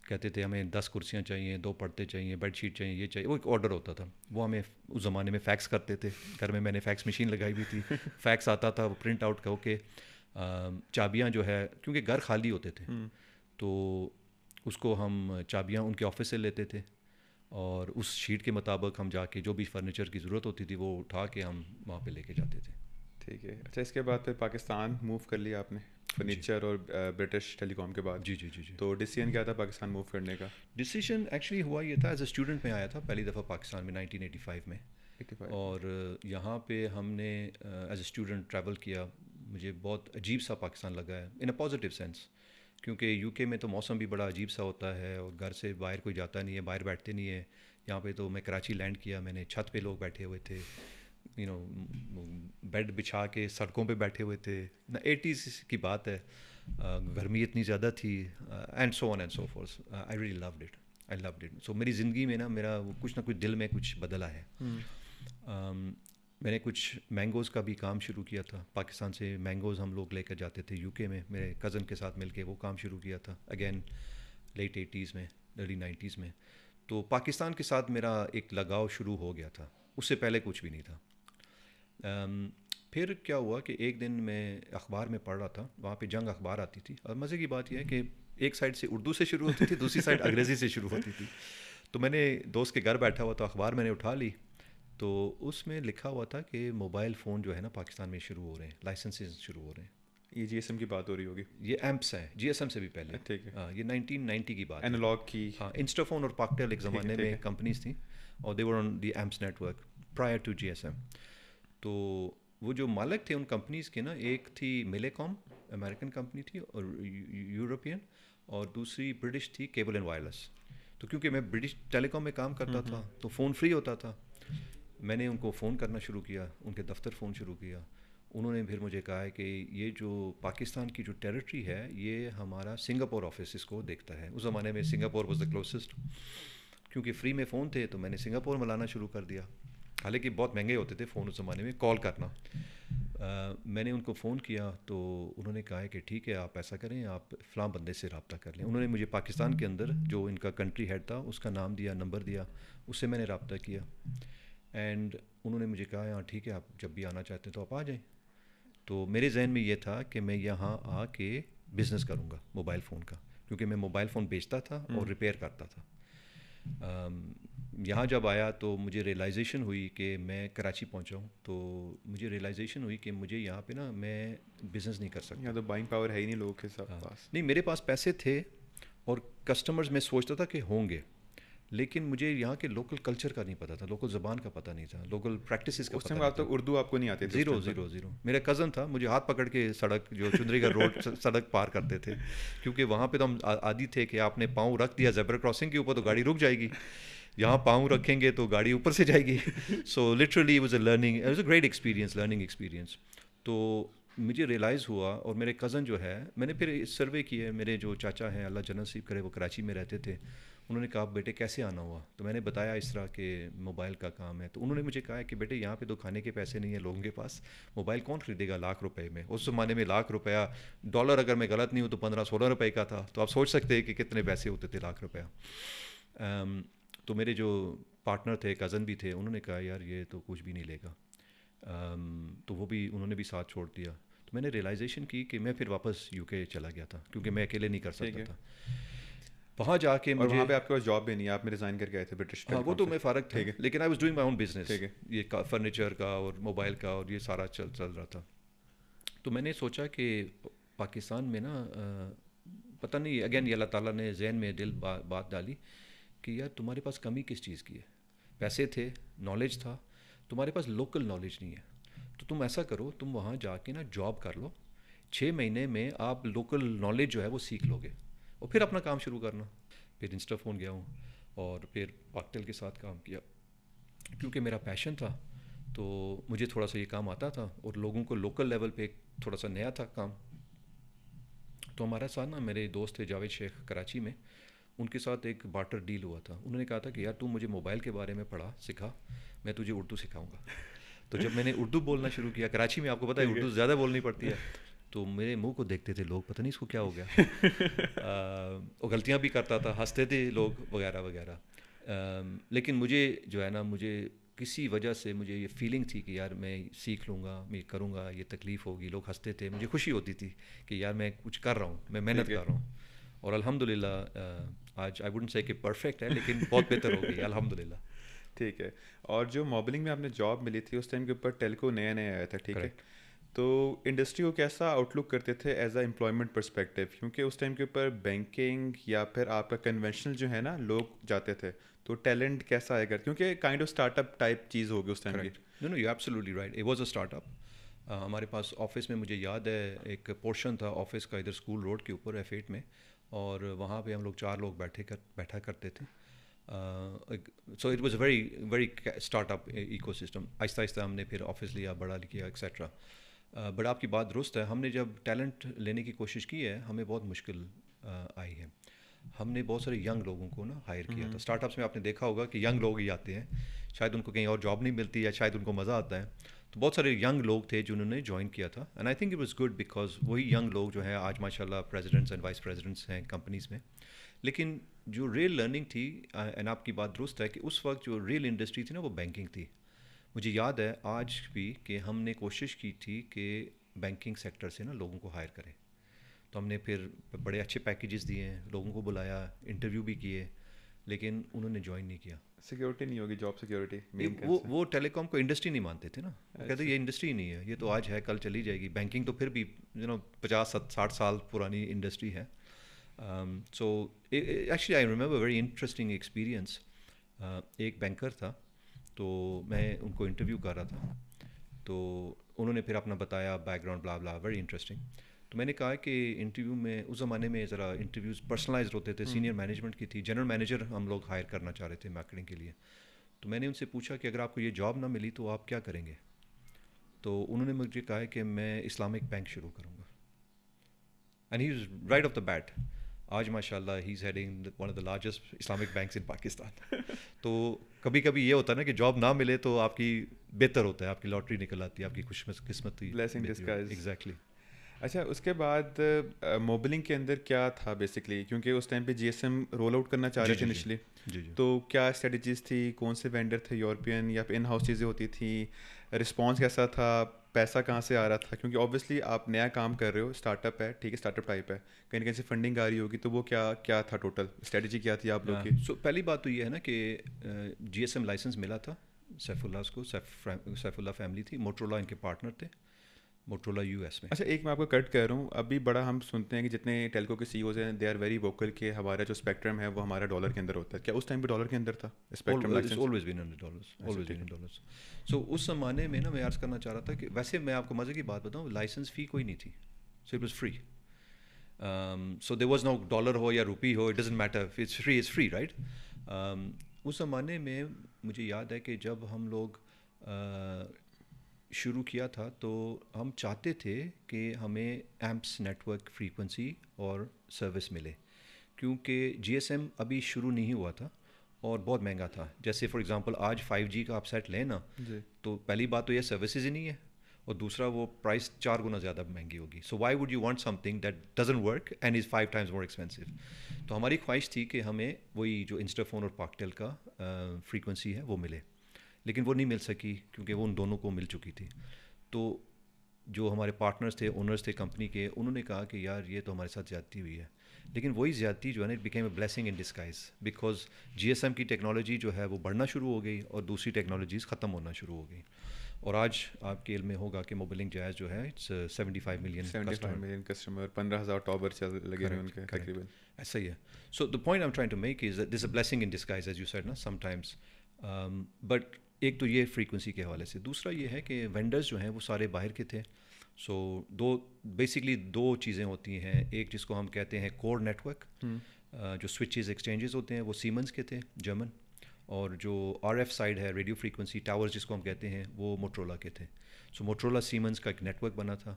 کہتے تھے ہمیں 10 کرسیاں چاہیے، 2 پردے چاہیے، بیڈ شیٹ چاہیے، یہ چاہیے. وہ ایک آرڈر ہوتا تھا، وہ ہمیں اس زمانے میں فیکس کرتے تھے. گھر میں نے فیکس مشین لگائی ہوئی تھی، فیکس آتا تھا، وہ پرنٹ آؤٹ ہو کے چابیاں جو ہے، کیونکہ گھر خالی ہوتے تھے تو اس کو ہم چابیاں ان کے آفس سے لیتے تھے، اور اس شیٹ کے مطابق ہم جا کے جو بھی فرنیچر کی ضرورت ہوتی تھی وہ اٹھا کے ہم وہاں پہ لے کے جاتے تھے. ٹھیک ہے. اچھا اس کے بعد پھر پاکستان موو کر لیا آپ نے فرنیچر اور برٹش ٹیلی کام کے بعد؟ جی جی جی جی. تو ڈیسیژن کیا تھا پاکستان موو کرنے کا؟ ڈیسیژن ایکچولی ہوا یہ تھا، ایز اے اسٹوڈنٹ میں آیا تھا پہلی دفعہ پاکستان میں 1985 میں، اور یہاں پہ ہم نے ایز اے اسٹوڈنٹ ٹریول کیا. مجھے بہت عجیب سا پاکستان لگا ہے ان اے پازیٹیو سینس، کیونکہ یو کے میں تو موسم بھی بڑا عجیب سا ہوتا ہے اور گھر سے باہر کوئی جاتا نہیں ہے، باہر بیٹھتے نہیں ہے. یہاں پہ تو میں کراچی لینڈ کیا، میں نے چھت پہ لوگ بیٹھے ہوئے تھے، بیڈ بچھا کے سڑکوں پہ بیٹھے ہوئے تھے. 80s کی بات ہے، گرمی اتنی زیادہ تھی، and so on and so forth. I really loved it. So میری زندگی میں نا میرا کچھ نہ کچھ دل میں کچھ بدلا ہے. میں نے کچھ مینگوز کا بھی کام شروع کیا تھا، پاکستان سے مینگوز ہم لوگ لے کر جاتے تھے یو کے میں، میرے کزن کے ساتھ مل کے وہ کام شروع کیا تھا، اگین لیٹ 80s میں، ارلی 90s میں. تو پاکستان کے ساتھ میرا ایک لگاؤ شروع ہو گیا تھا، اس سے پہلے کچھ بھی نہیں تھا. پھر کیا ہوا کہ ایک دن میں اخبار میں پڑھ رہا تھا، وہاں پہ جنگ اخبار آتی تھی، اور مزے کی بات یہ ہے کہ ایک سائڈ سے اردو سے شروع ہوتی تھی، دوسری سائڈ انگریزی سے شروع ہوتی تھی. تو میں نے دوست کے گھر بیٹھا ہوا تو اخبار میں نے اٹھا لی، تو اس میں لکھا ہوا تھا کہ موبائل فون جو ہے نا پاکستان میں شروع ہو رہے ہیں، لائسنسز شروع ہو رہے ہیں. یہ جی ایس ایم کی بات ہو رہی ہوگی؟ یہ ایمپس ہیں، جی ایس ایم سے بھی پہلے. ٹھیک ہے. ہاں یہ 1990 کی بات ہے. اینالاگ کی. ہاں انسٹافون اور پاکٹیل ایک زمانے میں کمپنیز تھیں، اور they were on the AMPS network prior to G S M. تو وہ جو مالک تھے ان کمپنیز کے نا، ایک تھی میلے کام، امریکن کمپنی تھی، اور یورپین، اور دوسری برٹش تھی، کیبل اینڈ وائرلیس. تو کیونکہ میں برٹش ٹیلی کام میں کام کرتا تھا تو فون فری ہوتا تھا، میں نے ان کو فون کرنا شروع کیا، ان کے دفتر فون شروع کیا. انہوں نے پھر مجھے کہا ہے کہ یہ جو پاکستان کی جو ٹیریٹری ہے یہ ہمارا سنگاپور آفس اس کو دیکھتا ہے. اس زمانے میں سنگاپور واز دا کلوزسٹ، کیونکہ فری میں فون تھے تو میں نے سنگاپور میں لانا شروع کر دیا. حالانکہ بہت مہنگے ہوتے تھے فون اس زمانے میں کال کرنا. میں نے ان کو فون کیا تو انہوں نے کہا ہے کہ ٹھیک ہے آپ ایسا کریں، آپ فلاں بندے سے رابطہ کر لیں. انہوں نے مجھے پاکستان کے اندر جو ان کا کنٹری ہیڈ تھا اس کا نام دیا، نمبر دیا، اس سے میں نے رابطہ کیا. اینڈ انہوں نے مجھے کہا ہاں ٹھیک ہے آپ جب بھی آنا چاہتے ہیں تو آپ آ جائیں. تو میرے ذہن میں یہ تھا کہ میں یہاں آ کے بزنس کروں گا موبائل فون کا، کیونکہ میں موبائل فون بیچتا تھا اور ریپیئر کرتا تھا. یہاں جب آیا تو مجھے ریئلائزیشن ہوئی کہ میں کراچی پہنچا ہوں، تو مجھے ریئلائزیشن ہوئی کہ مجھے یہاں پہ نا میں بزنس نہیں کر سکتا. یہاں تو بائنگ پاور ہے ہی نہیں لوگوں کے پاس. نہیں میرے پاس پیسے تھے اور کسٹمرز میں سوچتا تھا کہ ہوں گے، لیکن مجھے یہاں کے لوکل کلچر کا نہیں پتہ تھا، لوکل زبان کا پتہ نہیں تھا، لوکل پریکٹسز کا پتہ نہیں تھا. اردو آپ کو نہیں آتی تھی؟ زیرو. میرا کزن تھا، مجھے ہاتھ پکڑ کے سڑک جو چندری گڑھ روڈ سڑک پار کرتے تھے، کیونکہ وہاں پہ تو ہم عادی تھے کہ آپ نے پاؤں رکھ دیا زیبرا کراسنگ کے اوپر تو گاڑی رک جائے گی، یہاں پاؤں رکھیں گے تو گاڑی اوپر سے جائے گی. So literally was a great experience, learning experience. تو مجھے ریئلائز ہوا، اور میرے کزن جو ہے، میں نے پھر سروے کیے، میرے جو چاچا ہیں اللہ جنت نصیب کرے وہ کراچی میں رہتے تھے، انہوں نے کہا بیٹے کیسے آنا ہوا؟ تو میں نے بتایا اس طرح کہ موبائل کا کام ہے. تو انہوں نے مجھے کہا کہ بیٹے یہاں پہ تو کھانے کے پیسے نہیں ہیں لوگوں کے پاس, موبائل کون خریدے گا لاکھ روپے میں؟ اس زمانے میں لاکھ روپیہ ڈالر اگر میں غلط نہیں ہوں تو 15-16 روپے کا تھا, تو آپ سوچ سکتے ہیں کہ کتنے پیسے ہوتے تھے لاکھ روپیہ. تو میرے جو پارٹنر تھے, کزن بھی تھے, انہوں نے کہا یار یہ تو کچھ بھی نہیں لے گا. تو وہ بھی انہوں نے بھی ساتھ چھوڑ دیا. تو میں نے ریئلائزیشن کی کہ میں پھر واپس یو کے چلا گیا تھا کیونکہ میں اکیلے نہیں کر سکتا تھا. وہاں جا کے اور مجھے, وہاں پہ آپ کے پاس جاب بھی نہیں, آپ میں ریزائن کر کے آئے تھے برٹش ہاں وہ تو میں فارغ تھا, لیکن I was doing my own business, ٹھیک ہے, یہ فرنیچر کا اور موبائل کا اور یہ سارا چل رہا تھا. تو میں نے سوچا کہ پاکستان میں نا پتہ نہیں, اگین یہ اللہ تعالیٰ نے ذہن میں دل بات ڈالی کہ یار تمہارے پاس کمی کس چیز کی ہے؟ پیسے تھے, نالج تھا, تمہارے پاس لوکل نالج نہیں ہے. تو تم ایسا کرو, تم وہاں جا کے نا جاب کر لو, 6 مہینے میں آپ لوکل نالج جو ہے وہ سیکھ لو گے اور پھر اپنا کام شروع کرنا. پھر انسٹا فون گیا ہوں اور پھر پاکٹل کے ساتھ کام کیا کیونکہ میرا پیشن تھا, تو مجھے تھوڑا سا یہ کام آتا تھا اور لوگوں کو لوکل لیول پہ تھوڑا سا نیا تھا کام. تو ہمارے ساتھ نا میرے دوست تھے جاوید شیخ کراچی میں, ان کے ساتھ ایک بارٹر ڈیل ہوا تھا. انہوں نے کہا تھا کہ یار تو مجھے موبائل کے بارے میں پڑھا سکھا, میں تجھے اردو سکھاؤں گا. تو جب میں نے اردو بولنا شروع کیا, کراچی میں آپ کو پتہ ہے اردو زیادہ بولنی پڑتی ہے, تو میرے منہ کو دیکھتے تھے لوگ, پتہ نہیں اس کو کیا ہو گیا, اور غلطیاں بھی کرتا تھا, ہنستے تھے لوگ وغیرہ وغیرہ. لیکن مجھے جو ہے نا, مجھے کسی وجہ سے مجھے یہ فیلنگ تھی کہ یار میں سیکھ لوں گا, میں کروں گا, یہ تکلیف ہوگی. لوگ ہنستے تھے, مجھے خوشی ہوتی تھی کہ یار میں کچھ کر رہا ہوں, میں محنت کر رہا ہوں. اور الحمد للہ آج آئی ووڈنٹ سے کہ پرفیکٹ ہے, لیکن بہت بہتر ہو گئی الحمد للہ. ٹھیک ہے. اور جو موبلنگ میں آپ نے جاب ملی تھی اس ٹائم کے اوپر ٹیلکو نیا نیا آیا تھا, ٹھیک ہے, تو انڈسٹری کو کیسا آؤٹ لک کرتے تھے ایز اے امپلائمنٹ پرسپیکٹیو؟ کیونکہ اس ٹائم کے اوپر بینکنگ یا پھر آپ کا کنونشنل جو ہے نا لوگ جاتے تھے, تو ٹیلنٹ کیسا آئے گا؟ کیونکہ kind of startup type چیز ہوگی اس ٹائم کی. No you absolutely right, it was a startup. ہمارے پاس آفس میں مجھے یاد ہے ایک پورشن تھا آفس کا ادھر اسکول روڈ کے اوپر F8 میں, اور وہاں پہ ہم لوگ 4 لوگ بیٹھا کرتے تھے. So it was very very startup ecosystem. آہستہ آہستہ ہم نے پھر آفس لیا, بڑا کیا ایکسیٹرا. بٹ آپ کی بات درست ہے, ہم نے جب ٹیلنٹ لینے کی کوشش کی ہے ہمیں بہت مشکل آئی ہے. ہم نے بہت سارے ینگ لوگوں کو نا ہائر کیا تھا. اسٹارٹ اپس میں آپ نے دیکھا ہوگا کہ ینگ لوگ ہی آتے ہیں, شاید ان کو کہیں اور جاب نہیں ملتی یا شاید ان کو مزہ آتا ہے. تو بہت سارے ینگ لوگ تھے جنہوں نے جوائن کیا تھا, and I think it was good because وہی ینگ لوگ جو ہیں آج ماشاء اللہ پریزیڈنٹس اینڈ وائس پریزیڈنٹس ہیں کمپنیز میں. لیکن جو ریئل لرننگ تھی, اینڈ آپ کی بات درست ہے کہ اس وقت جو ریئل انڈسٹری تھی نا وہ بینکنگ تھی. مجھے یاد ہے آج بھی کہ ہم نے کوشش کی تھی کہ بینکنگ سیکٹر سے نا لوگوں کو ہائر کریں. تو ہم نے پھر بڑے اچھے پیکیجز دیے ہیں, لوگوں کو بلایا, انٹرویو بھی کیے, لیکن انہوں نے جوائن نہیں کیا. سیکورٹی نہیں ہوگی, جاب سیکورٹی. وہ ٹیلی کام کو انڈسٹری نہیں مانتے تھے نا, کہتے یہ انڈسٹری نہیں ہے, یہ تو آج ہے کل چلی جائے گی. بینکنگ تو پھر بھی 50-60 سال پرانی انڈسٹری ہے. So actually I remember very interesting experience. ایک بینکر تھا, تو میں ان کو انٹرویو کر رہا تھا, تو انہوں نے پھر اپنا بتایا بیک گراؤنڈ بلا بلا, ویری انٹرسٹنگ. تو میں نے کہا کہ انٹرویو میں اس زمانے میں ذرا انٹرویوز پرسنلائزڈ ہوتے تھے, سینئر مینجمنٹ کی تھی, جنرل مینیجر ہم لوگ ہائر کرنا چاہ رہے تھے مارکیٹنگ کے لیے. تو میں نے ان سے پوچھا کہ اگر آپ کو یہ جاب نہ ملی تو آپ کیا کریں گے؟ تو انہوں نے مجھے کہا کہ میں اسلامک بینک شروع کروں گا, and he is right off the bat. آج ماشاء اللہ he is heading one of the largest Islamic banks in Pakistan. تو کبھی کبھی یہ ہوتا ہے نا کہ جاب نہ ملے تو آپ کی بہتر ہوتا ہے, آپ کی لاٹری نکل آتی ہے, آپ کی خوش قسمت. ایگزیکٹلی. اچھا, اس کے بعد موبلنگ کے اندر کیا تھا بیسکلی, کیونکہ اس ٹائم پہ GSM رول آؤٹ کرنا چاہ رہے تھے انیشلی, تو کیا اسٹریٹجیز تھی, کون سے وینڈر تھے, یورپین یا پھر ان ہاؤس چیزیں ہوتی تھیں, رسپانس کیسا تھا, پیسہ کہاں سے آ رہا تھا؟ کیونکہ اوبیسلی آپ نیا کام کر رہے ہو, اسٹارٹ اپ ہے, ٹھیک ہے, اسٹارٹ اپ ٹائپ ہے, کہیں نہ کہیں سے فنڈنگ آ رہی ہوگی, تو وہ کیا تھا ٹوٹل اسٹریٹجی کیا تھی آپ لوگ کی؟ سو پہلی بات تو یہ ہے نا کہ GSM لائسنس ملا تھا سیف اللہ کو, سیف اللہ فیملی تھی, موٹرولا ان کے پارٹنر تھے, موٹرولا US میں. اچھا, ایک میں آپ کو کٹ کر رہا ہوں, ابھی بڑا ہم سنتے ہیں کہ جتنے ٹیلکو کے CEOs ہیں دے آر ویری ووکل کہ ہمارا جو اسپیکٹرم ہے وہ ہمارا ڈالر کے اندر ہوتا ہے. کیا اس ٹائم پہ ڈالر کے اندر تھا اسپیکٹرم لائسنس؟ always been $100. سو اس زمانے میں نا میں عرض کرنا چاہ رہا تھا کہ ویسے میں آپ کو مزے کی بات بتاؤں, لائسنس فی کوئی نہیں تھی, so it was free. So there was no dollar ہو یا روپی ہو, it doesn't matter, it's free right. اس زمانے میں مجھے یاد ہے کہ جب ہم لوگ شروع کیا تھا تو ہم چاہتے تھے کہ ہمیں ایمپس نیٹ ورک فریکوینسی اور سروس ملے, کیونکہ جی ایس ایم ابھی شروع نہیں ہوا تھا اور بہت مہنگا تھا. جیسے فار ایگزامپل آج 5G کا آپ سیٹ لیں نا, تو پہلی بات تو یہ سروسز ہی نہیں ہے, اور دوسرا وہ پرائس 4 گنا زیادہ مہنگی ہوگی. So why would you want some thing that doesn't work and is 5 times more expensive. تو ہماری خواہش تھی کہ ہمیں وہی جو انسٹا فون اور پاکٹیل کا فریکوینسی ہے وہ ملے, لیکن وہ نہیں مل سکی کیونکہ وہ ان دونوں کو مل چکی تھی. تو جو ہمارے پارٹنرز تھے, اونرز تھے کمپنی کے, انہوں نے کہا کہ یار یہ تو ہمارے ساتھ زیادتی ہوئی ہے. لیکن وہی زیادتی جو ہے نا, it became a blessing in disguise, because G S M کی ٹیکنالوجی جو ہے وہ بڑھنا شروع ہو گئی اور دوسری ٹیکنالوجیز ختم ہونا شروع ہو گئی. اور آج آپ کے علم میں ہوگا کہ موبلنگ جائز جو ہے اٹس 75 ملین کسٹمر, 15,000 ٹاور چل لگے ہوئے ان کے تقریباً. ایسا ہی ہے. So the point I am trying to make is this a blessing in disguise as you said نا سم ٹائمس. بٹ ایک تو یہ فریکوینسی کے حوالے سے, دوسرا یہ ہے کہ وینڈرز جو ہیں وہ سارے باہر کے تھے. سو بیسکلی دو چیزیں ہوتی ہیں, ایک جس کو ہم کہتے ہیں کور نیٹ ورک, جو سوئچز ایکسچینجز ہوتے ہیں وہ سیمنز کے تھے جرمن, اور جو آر ایف سائڈ ہے ریڈیو فریکوینسی ٹاورز جس کو ہم کہتے ہیں وہ موٹرولا کے تھے. سو موٹرولا سیمنز کا ایک نیٹ ورک بنا تھا.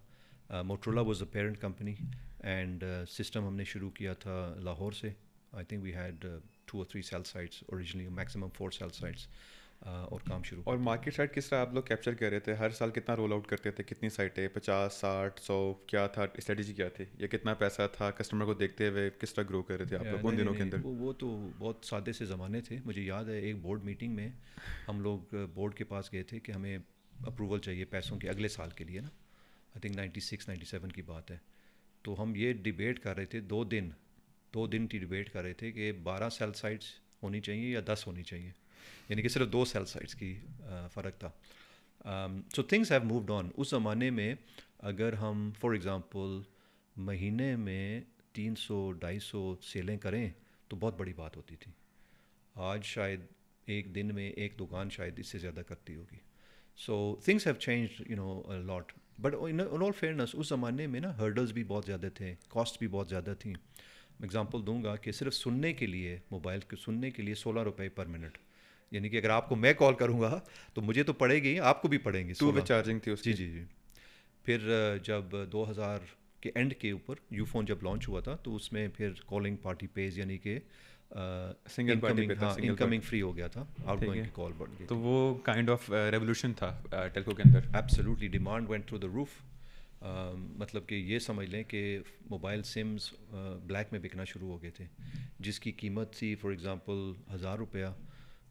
Motorola was a parent company, and system ہم نے شروع کیا تھا لاہور سے. I think we had 2 or 3 cell sites originally, maximum 4 cell sites, اور کام شروع. اور مارکیٹ سائٹ کس طرح آپ لوگ کیپچر کر رہے تھے؟ ہر سال کتنا رول آؤٹ کرتے تھے, کتنی سائٹیں, 50, 60, 100, کیا تھا اسٹریٹجی, کیا تھی, یا کتنا پیسہ تھا, کسٹمر کو دیکھتے ہوئے کس طرح گرو کر رہے تھے آپ لوگ ان دنوں کے اندر؟ وہ تو بہت سادے سے زمانے تھے. مجھے یاد ہے ایک بورڈ میٹنگ میں ہم لوگ بورڈ کے پاس گئے تھے کہ ہمیں اپروول چاہیے پیسوں کے اگلے سال کے لیے نا, آئی تھنک 96, 97 کی بات ہے. تو ہم یہ ڈیبیٹ کر رہے تھے, 2 دن کی ڈیبیٹ کر رہے تھے کہ 12 سیل سائٹس ہونی چاہیے یا 10 ہونی چاہیے, یعنی کہ صرف 2 سیل سائٹس کی فرق تھا. So things have moved on. اس زمانے میں اگر ہم فار ایگزامپل مہینے میں 300-250 سیلیں کریں تو بہت بڑی بات ہوتی تھی. آج شاید ایک دن میں ایک دکان شاید اس سے زیادہ کرتی ہوگی. So things have changed you know a lot, but in all fairness اس زمانے میں نا ہرڈلز بھی بہت زیادہ تھے, کاسٹ بھی بہت زیادہ تھیں. ایگزامپل دوں گا کہ صرف سننے کے لیے, موبائل کے سننے کے لیے 16 روپے پر منٹ, یعنی کہ اگر آپ کو میں کال کروں گا تو مجھے تو پڑے گی, آپ کو بھی پڑیں گی. 2 پہ چارجنگ تھی اس کی. جی. پھر جب 2000 کے اینڈ کے اوپر یو فون جب لانچ ہوا تھا تو اس میں پھر کالنگ پارٹی پیز, یعنی کہ سنگل پارٹی پہ تھا, انکمنگ فری ہو گیا تھا, آؤٹ گوئنگ کی کال بڑھ گئی. تو وہ کائنڈ آف ریولیوشن تھا ٹیلکو کے اندر. Absolutely, demand went through the roof. مطلب کہ یہ سمجھ لیں کہ موبائل سمز بلیک میں بکنا شروع ہو گئے تھے, جس کی قیمت تھی فار ایگزامپل 1000 روپیہ,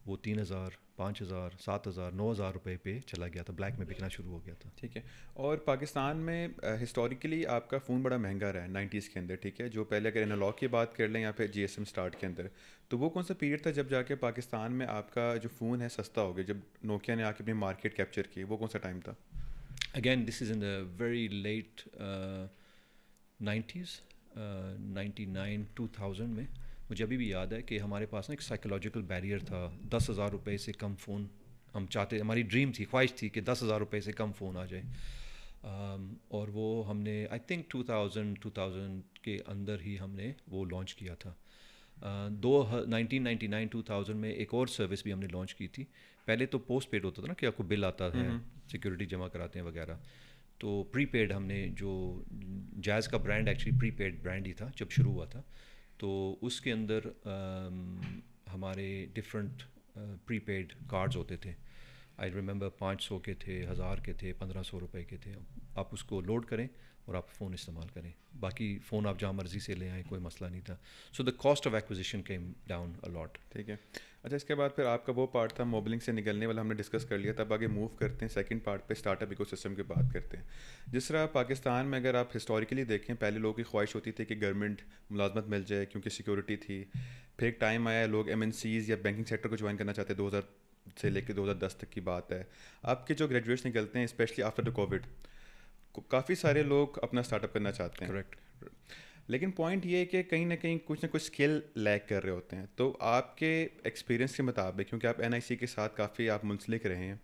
وہ 3000, 5000, 7000, 9000 روپے پہ چلا گیا تھا, بلیک میں بکنا شروع ہو گیا تھا. ٹھیک ہے. اور پاکستان میں ہسٹوریکلی آپ کا فون بڑا مہنگا رہا ہے 90s کے اندر, ٹھیک ہے, جو پہلے اگر انالاگ کی بات کر لیں یا پھر جی ایس ایم اسٹارٹ کے اندر, تو وہ کون سا پیریڈ تھا جب جا کے پاکستان میں آپ کا جو فون ہے سستا ہو گیا, جب نوکیا نے آ کے اپنی مارکیٹ کیپچر کی, وہ کون سا ٹائم تھا؟ Again this is in the very late 90s, 99, 2000 میں. مجھے ابھی بھی یاد ہے کہ ہمارے پاس نا ایک سائیکولوجیکل بیریئر تھا. 10,000 روپے سے کم فون ہم چاہتے, ہماری ڈریم تھی, خواہش تھی کہ 10,000 روپے سے کم فون آ جائے. اور وہ ہم نے آئی تھنک 2000 کے اندر ہی ہم نے وہ لانچ کیا تھا. 1999, 2000 میں ایک اور سروس بھی ہم نے لانچ کی تھی. پہلے تو پوسٹ پیڈ ہوتا تھا نا کہ آپ کو بل آتا ہے, سیکورٹی جمع کراتے ہیں وغیرہ. تو پری پیڈ ہم نے, جو جائز کا برانڈ ایکچولی پری پیڈ برانڈ ہی تھا جب شروع ہوا تھا, تو اس کے اندر ہمارے ڈفرینٹ پری پیڈ کارڈز ہوتے تھے. آئی ریممبر 500 کے تھے, 1000 کے تھے, 1500 روپے کے تھے. آپ اس کو لوڈ کریں اور آپ فون استعمال کریں, باقی فون آپ جہاں مرضی سے لے آئیں, کوئی مسئلہ نہیں تھا. So the cost of acquisition came down a lot. ٹھیک ہے. اچھا, اس کے بعد پھر آپ کا وہ پارٹ تھا موبلنگ سے نکلنے والا, ہم نے ڈسکس کر لیا. تب آگے موو کرتے ہیں سیکنڈ پارٹ پہ, اسٹارٹ اپ ایکو سسٹم کی بات کرتے ہیں. جس طرح پاکستان میں اگر آپ ہسٹوریکلی دیکھیں, پہلے لوگوں کی خواہش ہوتی تھی کہ گورنمنٹ ملازمت مل جائے کیونکہ سیکورٹی تھی. پھر ایک ٹائم آیا لوگ MNCs یا بینکنگ سیکٹر کو جوائن کرنا چاہتے, 2000 سے لے کے 2010 تک کی بات ہے. آپ کے جو گریجویٹس نکلتے ہیں اسپیشلی آفٹر دا کووڈ, کافی سارے لوگ اپنا اسٹارٹ اپ کرنا چاہتے ہیں. کریکٹ. لیکن پوائنٹ یہ ہے کہ کہیں نہ کہیں کچھ نہ کچھ اسکل لیک کر رہے ہوتے ہیں. تو آپ کے ایکسپیرینس کے مطابق, کیونکہ آپ NIC کے ساتھ کافی آپ منسلک رہے ہیں,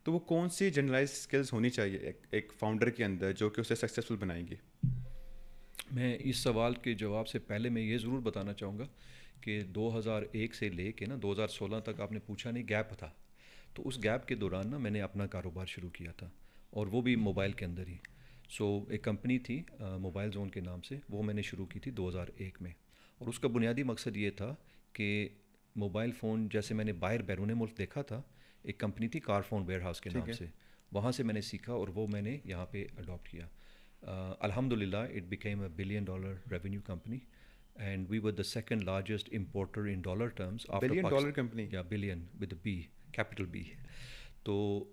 تو وہ کون سی جنرلائز اسکلز ہونی چاہیے ایک فاؤنڈر کے اندر جو کہ اسے سکسیزفل بنائیں گی؟ میں اس سوال کے جواب سے پہلے میں یہ ضرور بتانا چاہوں گا کہ 2001 سے لے کے نا 2016 تک آپ نے پوچھا نہیں, گیپ تھا. تو اس گیپ کے دوران نا میں نے اپنا کاروبار شروع کیا تھا, اور وہ بھی موبائل کے اندر ہی. سو ایک کمپنی تھی موبائل زون کے نام سے, وہ میں نے شروع کی تھی 2001 میں. اور اس کا بنیادی مقصد یہ تھا کہ موبائل فون جیسے میں نے باہر بیرون ملک دیکھا تھا، ایک کمپنی تھی کار فون ویئر ہاؤس کے نام سے، وہاں سے میں نے سیکھا اور وہ میں نے یہاں پہ اڈاپٹ کیا. الحمد للہ it became a $1 billion revenue company and we were the second largest importer in dollar terms $1 billion company, یا billion with B, capital B. تو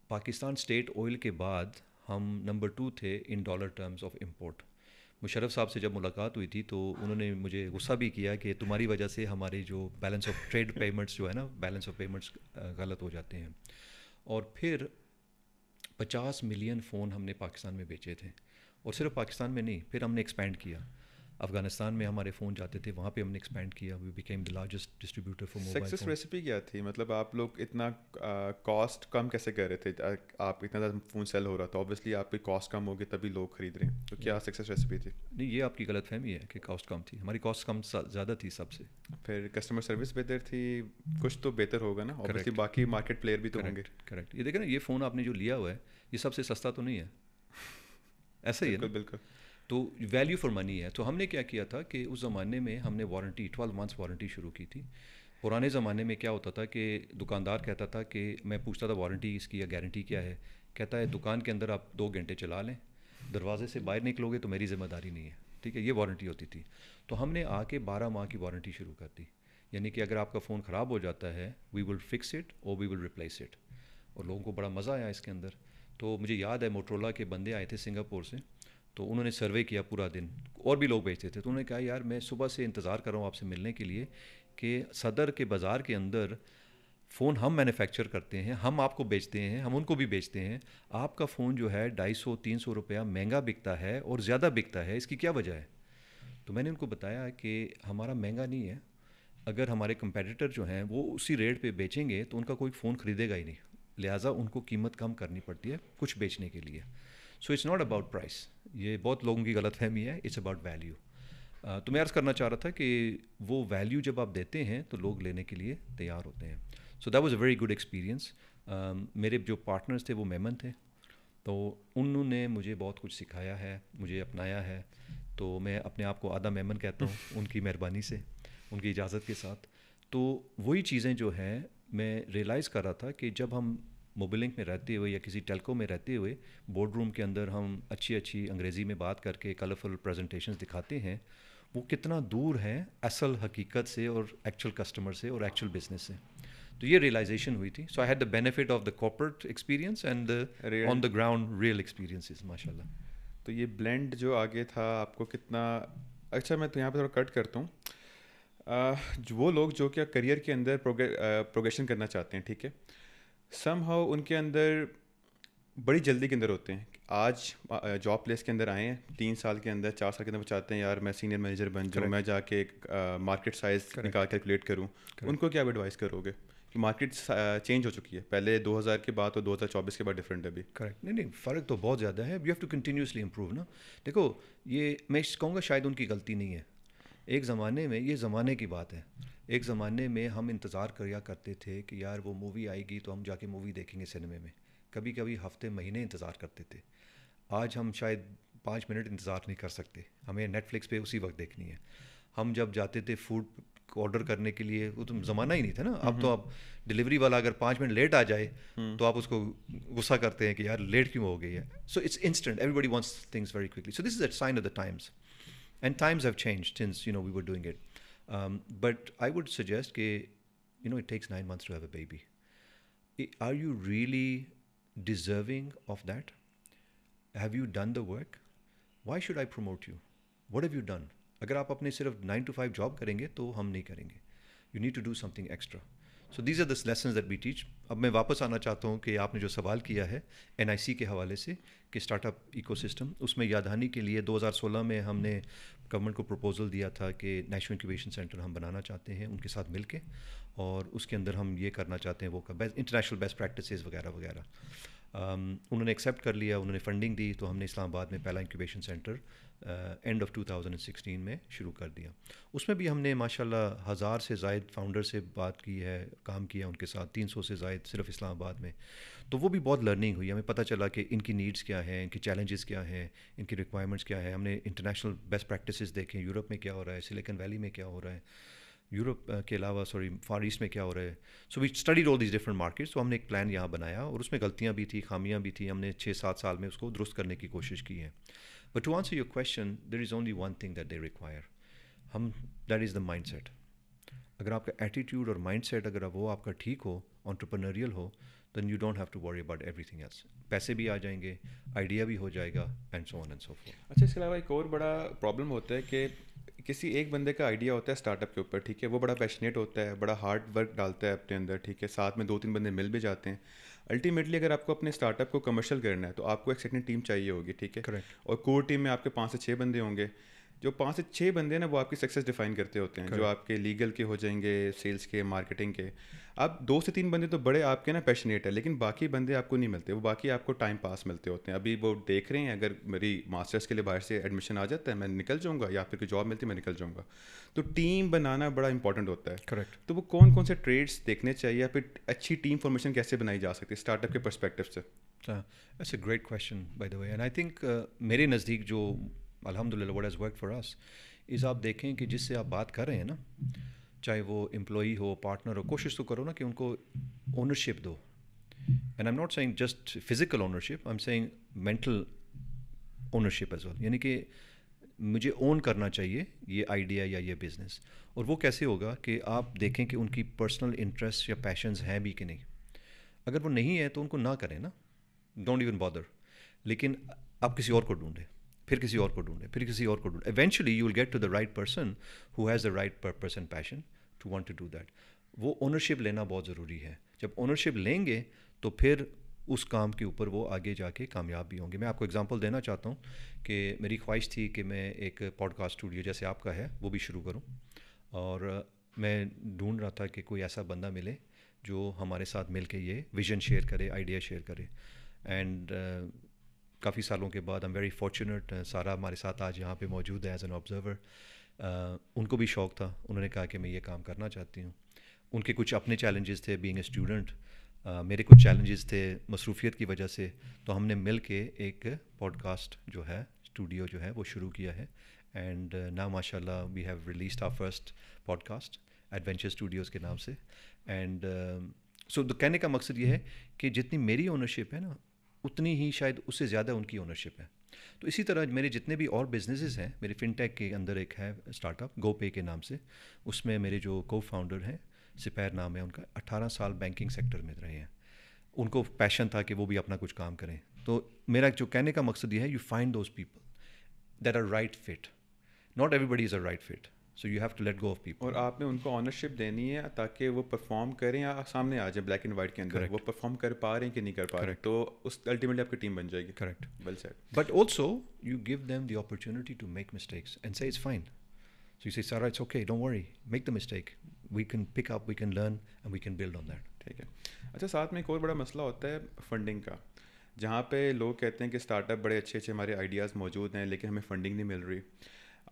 پاکستان اسٹیٹ آئل کے بعد ہم نمبر 2 تھے ان dollar terms of import. Musharraf صاحب سے جب ملاقات ہوئی تھی تو انہوں نے مجھے غصہ بھی کیا کہ تمہاری وجہ سے ہمارے جو بیلنس آف ٹریڈ پیمنٹس جو ہے نا، بیلنس آف پیمنٹس غلط ہو جاتے ہیں. اور پھر 50 ملین فون ہم نے پاکستان میں بیچے تھے، اور صرف پاکستان میں نہیں، پھر ہم نے ایکسپینڈ کیا. افغانستان میں ہمارے فون جاتے تھے، وہاں پہ ہم نے ایکسپینڈ کیا. We became the largest distributor for mobile phone. Success recipe کیا تھی؟ مطلب آپ لوگ اتنا کاسٹ کم کیسے کر رہے تھے؟ آپ اتنا زیادہ فون سیل ہو رہا تھا، اوبیسلی آپ کی کاسٹ کم ہوگی تبھی لوگ خرید رہے ہیں، تو کیا سکسیس ریسیپی تھی؟ نہیں، یہ آپ کی غلط فہمی ہے کہ کاسٹ کم تھی. ہماری کاسٹ کم زیادہ تھی سب سے. پھر کسٹمر سروس بہتر تھی، کچھ تو بہتر ہوگا نا، اوبیسلی باقی مارکیٹ پلیئر بھی تو ہوں گے. کریکٹ. یہ دیکھیں نا، یہ فون آپ نے جو لیا ہوا ہے یہ سب سے سستا تو نہیں ہے، ایسا ہی ہے نا. بالکل. تو ویلیو فار منی ہے. تو ہم نے کیا کیا تھا کہ اس زمانے میں ہم نے وارنٹی 12 months وارنٹی شروع کی تھی. پرانے زمانے میں کیا ہوتا تھا کہ دکاندار کہتا تھا کہ میں پوچھتا تھا وارنٹی اس کی یا گارنٹی کیا ہے، کہتا ہے دکان کے اندر آپ 2 گھنٹے چلا لیں، دروازے سے باہر نکلو گے تو میری ذمہ داری نہیں ہے. ٹھیک ہے، یہ وارنٹی ہوتی تھی. تو ہم نے آ کے 12 ماہ کی وارنٹی شروع کر دی، یعنی کہ اگر آپ کا فون خراب ہو جاتا ہے وی ول فکس اٹ اور وی ول ریپلیس اٹ. اور لوگوں کو بڑا مزہ آیا اس کے اندر. تو مجھے یاد ہے موٹرولا کے بندے آئے تھے سنگاپور سے، تو انہوں نے سروے کیا پورا دن، اور بھی لوگ بیچتے تھے. تو انہوں نے کہا یار میں صبح سے انتظار کر رہا ہوں آپ سے ملنے کے لیے کہ صدر کے بازار کے اندر فون ہم مینوفیکچر کرتے ہیں، ہم آپ کو بیچتے ہیں، ہم ان کو بھی بیچتے ہیں، آپ کا فون جو ہے 250-300 روپیہ مہنگا بکتا ہے اور زیادہ بکتا ہے، اس کی کیا وجہ ہے؟ تو میں نے ان کو بتایا کہ ہمارا مہنگا نہیں ہے، اگر ہمارے کمپیٹیٹر جو ہیں وہ اسی ریٹ پہ بیچیں گے تو ان کا کوئی فون خریدے گا ہی نہیں، لہٰذا ان کو قیمت کم کرنی پڑتی ہے کچھ بیچنے کے لیے. So it's not about price, یہ بہت لوگوں کی غلط فہمی ہے، اٹس اباؤٹ ویلیو. تو میں عرض کرنا چاہ رہا تھا کہ وہ ویلیو جب آپ دیتے ہیں تو لوگ لینے کے لیے تیار ہوتے ہیں. So that was a very good experience. میرے جو پارٹنرز تھے وہ میمن تھے، تو انہوں نے مجھے بہت کچھ سکھایا ہے، مجھے اپنایا ہے. تو میں اپنے آپ کو آدھا میمن کہتا ہوں ان کی مہربانی سے، ان کی اجازت کے ساتھ. تو وہی چیزیں جو ہیں میں ریئلائز کر رہا تھا کہ جب ہم موبلنک میں رہتے ہوئے یا کسی ٹیلکو میں رہتے ہوئے بورڈ روم کے اندر ہم اچھی انگریزی میں بات کر کے کلرفل پریزنٹیشنز دکھاتے ہیں، وہ کتنا دور ہے اصل حقیقت سے اور ایکچوئل کسٹمر سے اور ایکچوئل بزنس سے. تو یہ ریئلائزیشن ہوئی تھی. So I had the benefit of the corporate experience and on the ground real experiences ماشاء اللہ. تو یہ بلینڈ جو آگے تھا آپ کو کتنا اچھا، میں تو یہاں پہ تھوڑا کٹ کرتا ہوں. وہ لوگ جو کہ کریئر کے اندر پروگریشن کرنا چاہتے ہیں، ٹھیک ہے، سم ہاؤ ان کے اندر بڑی جلدی کے اندر ہوتے ہیں. آج جاب پلیس کے اندر آئے ہیں، 3 سال کے اندر 4 سال کے اندر وہ چاہتے ہیں یار میں سینئر مینیجر بن جاؤں، میں جا کے مارکیٹ سائز نکال کیلکولیٹ کروں. ان کو کیا ایڈوائز کرو گے؟ کہ مارکیٹ چینج ہو چکی ہے، پہلے 2000 کے بعد اور 2024 کے بعد ڈفرینٹ ہے ابھی. کریکٹ. نہیں فرق تو بہت زیادہ ہے. You have to continuously improve نا. دیکھو یہ میں کہوں گا شاید ان کی غلطی نہیں ہے. ایک زمانے میں، یہ زمانے کی بات ہے، ایک زمانے میں ہم انتظار کیا کرتے تھے کہ یار وہ مووی آئے گی تو ہم جا کے مووی دیکھیں گے سنیما میں. کبھی کبھی ہفتے مہینے انتظار کرتے تھے. آج ہم شاید 5 منٹ انتظار نہیں کر سکتے، ہمیں نیٹ فلکس پہ اسی وقت دیکھنی ہے. ہم جب جاتے تھے فوڈ آرڈر کرنے کے لیے، وہ تو زمانہ ہی نہیں تھا نا. اب تو اب ڈلیوری والا اگر 5 منٹ لیٹ آ جائے تو آپ اس کو غصہ کرتے ہیں کہ یار لیٹ کیوں ہو گئی ہے. So it's instant, everybody wants things very quickly. So this is a sign of the times and times have changed since we were doing it. But I would suggest کہ it takes 9 months to have a baby. Are you really deserving of that? Have you done the work? Why should I promote you? What have you done? اگر آپ اپنے صرف 9 to 5 job کریں گے تو ہم نہیں کریں گے. You need to do something extra. So these are the lessons that we teach. اب میں واپس آنا چاہتا ہوں کہ آپ نے جو سوال کیا ہے NIC کے حوالے سے کہ اسٹارٹ اپ ایکو سسٹم، اس میں یاد دہانی کے لیے 2016 میں ہم نے گورنمنٹ کو پروپوزل دیا تھا کہ نیشنل انکیوبیشن سینٹر ہم بنانا چاہتے ہیں ان کے ساتھ مل کے، اور اس کے اندر ہم یہ کرنا چاہتے ہیں وہ انٹرنیشنل بیسٹ پریکٹسز وغیرہ وغیرہ. انہوں نے ایکسیپٹ کر لیا, انہوں نے فنڈنگ دی, تو ہم نے اسلام آباد میں پہلا انکیوبیشن سینٹر اینڈ آف 2016 میں شروع کر دیا. اس میں بھی ہم نے ماشاء اللہ 1000 سے زائد فاؤنڈر سے بات کی ہے, کام کیا ان کے ساتھ, 300 سے زائد صرف اسلام آباد میں. تو وہ بھی بہت لرننگ ہوئی, ہمیں پتہ چلا کہ ان کی نیڈس کیا ہیں, ان کی چیلنجز کیا ہیں, ان کی ریکوائرمنٹس کیا ہیں. ہم نے انٹرنیشنل بیسٹ پریکٹسز دیکھیں, یورپ میں کیا ہو رہا ہے, سلیکن ویلی میں کیا ہو رہا ہے, یورپ کے علاوہ فار ایسٹ میں کیا ہو رہا ہے. So we studied all these different markets. تو ہم نے ایک پلان یہاں بنایا, اور اس میں غلطیاں بھی تھیں, خامیاں بھی تھیں. ہم نے 6-7 سال میں اس کو درست کرنے کی کوشش کی ہے. But to answer your question, there is only one thing that they require, that is the mindset. اگر آپ کا ایٹیٹیوڈ اور مائنڈ سیٹ اگر وہ آپ کا ٹھیک ہو, انٹرپرنریل ہو, then you don't have to worry about everything else. پیسے بھی آ جائیں گے, آئیڈیا بھی ہو جائے گا, and so on and so forth. اچھا, اس کے علاوہ ایک اور بڑا پرابلم ہوتا ہے کہ کسی ایک بندے کا آئیڈیا ہوتا ہے اسٹارٹ اپ کے اوپر, ٹھیک ہے, وہ بڑا پیشنیٹ ہوتا ہے, بڑا ہارڈ ورک ڈالتا ہے اپنے اندر, ٹھیک ہے, ساتھ میں 2-3 بندے مل بھی جاتے ہیں. الٹیمیٹلی اگر آپ کو اپنے اسٹارٹ اپ کو کمرشل کرنا ہے تو آپ کو ایک سیکنڈ ٹیم چاہیے ہوگی, ٹھیک ہے, اور کور ٹیم میں آپ کے 5 سے 6 بندے ہوں گے. جو 5 سے 6 بندے ہیں نا, وہ آپ کی سکسیز ڈیفائن کرتے ہوتے ہیں, جو آپ کے لیگل کے ہو جائیں گے, سیلس کے, مارکیٹنگ کے. اب 2 سے 3 بندے تو بڑے آپ کے نا پیشنیٹ ہے, لیکن باقی بندے آپ کو نہیں ملتے, وہ باقی آپ کو ٹائم پاس ملتے ہوتے ہیں. ابھی وہ دیکھ رہے ہیں اگر میری ماسٹرس کے لیے باہر سے ایڈمیشن آ جاتا ہے میں نکل جاؤں گا, یا پھر کوئی جاب ملتی ہے میں نکل جاؤں گا. تو ٹیم بنانا بڑا امپورٹنٹ ہوتا ہے. کریکٹ. تو وہ کون کون سے ٹریڈس دیکھنے چاہیے, یا پھر اچھی ٹیم فارمیشن کیسے بنائی جا سکتی ہے اسٹارٹ اپ کے پرسپیکٹیو سے؟ It's a great question by the way, and I think میرے نزدیک جو الحمد للہ what has work for us is, آپ دیکھیں کہ جس سے آپ بات کر رہے ہیں نا, چاہے وہ امپلائی ہو, پارٹنر ہو, کوشش تو کرو نا کہ ان کو اونرشپ دو. And I am not saying just physical ownership, I am saying mental ownership as well. یعنی کہ مجھے اون کرنا چاہیے یہ آئیڈیا یا یہ بزنس. اور وہ کیسے ہوگا کہ آپ دیکھیں کہ ان کی پرسنل انٹرسٹ یا پیشنز ہیں بھی کہ نہیں. اگر وہ نہیں ہے تو ان کو نہ کریں نا, ڈونٹ ایون بادر. لیکن آپ کسی اور کو ڈھونڈیں, پھر کسی اور کو ڈھونڈیں, پھر کسی اور کو ڈھونڈیں. Eventually you will get to the right person who has the right purpose and passion to want to do that. وہ اونرشپ لینا بہت ضروری ہے. جب اونرشپ لیں گے تو پھر اس کام کے اوپر وہ آگے جا کے کامیاب بھی ہوں گے. میں آپ کو اگزامپل دینا چاہتا ہوں کہ میری خواہش تھی کہ میں ایک پوڈ کاسٹ اسٹوڈیو جیسے آپ کا ہے وہ بھی شروع کروں, اور میں ڈھونڈ رہا تھا کہ کوئی ایسا بندہ ملے جو ہمارے ساتھ مل کے یہ ویژن شیئر کرے, آئیڈیا شیئر کرے. اینڈ کافی سالوں کے بعد ایم ویری فارچونیٹ, سارا ہمارے ساتھ آج یہاں پہ موجود ہے ایز این آبزرور. ان کو بھی شوق تھا, انہوں نے کہا کہ میں یہ کام کرنا چاہتی ہوں. ان کے کچھ اپنے چیلنجز تھے بینگ اے اسٹوڈنٹ, میرے کچھ چیلنجز تھے مصروفیت کی وجہ سے. تو ہم نے مل کے ایک پوڈ کاسٹ جو ہے اسٹوڈیو جو ہے وہ شروع کیا ہے. اینڈ نا ماشاء اللہ we have released our first podcast adventure studios کے نام سے. اینڈ سو کہنے کا مقصد یہ ہے کہ جتنی میری اونرشپ ہے نا, اتنی ہی شاید اس سے زیادہ ان کی اونرشپ ہے. تو اسی طرح میرے جتنے بھی اور بزنسز ہیں, میرے فن ٹیک کے اندر ایک ہے اسٹارٹ اپ گو پے کے نام سے, اس میں میرے جو کو فاؤنڈر ہیں, سپیر نام ہے ان کا, 18 سال بینکنگ سیکٹر میں رہے ہیں. ان کو پیشن تھا کہ وہ بھی اپنا کچھ کام کریں. تو میرا جو کہنے کا مقصد یہ ہے, you find those people that are right fit. Not everybody is a right fit, so you have to let go of people. اور آپ نے ان کو آنرشپ دینی ہے تاکہ وہ پرفارم کریں یا سامنے آ جائیں بلیک اینڈ وائٹ کے اندر, وہ پرفارم کر پا رہے ہیں کہ نہیں کر پا رہے, تو اس الٹیمیٹلی آپ کی ٹیم بن جائے گی. Correct. Well said. But also you give them the opportunity to make mistakes and say it's fine. So you say سارا it's okay, don't worry, make the mistake, we can pick up, we can learn and we can build on that. ٹھیک ہے. اچھا, ساتھ میں ایک اور بڑا مسئلہ ہوتا ہے فنڈنگ کا, جہاں پہ لوگ کہتے ہیں کہ اسٹارٹ اپ بڑے اچھے اچھے ہمارے آئیڈیاز موجود ہیں لیکن ہمیں فنڈنگ نہیں مل رہی.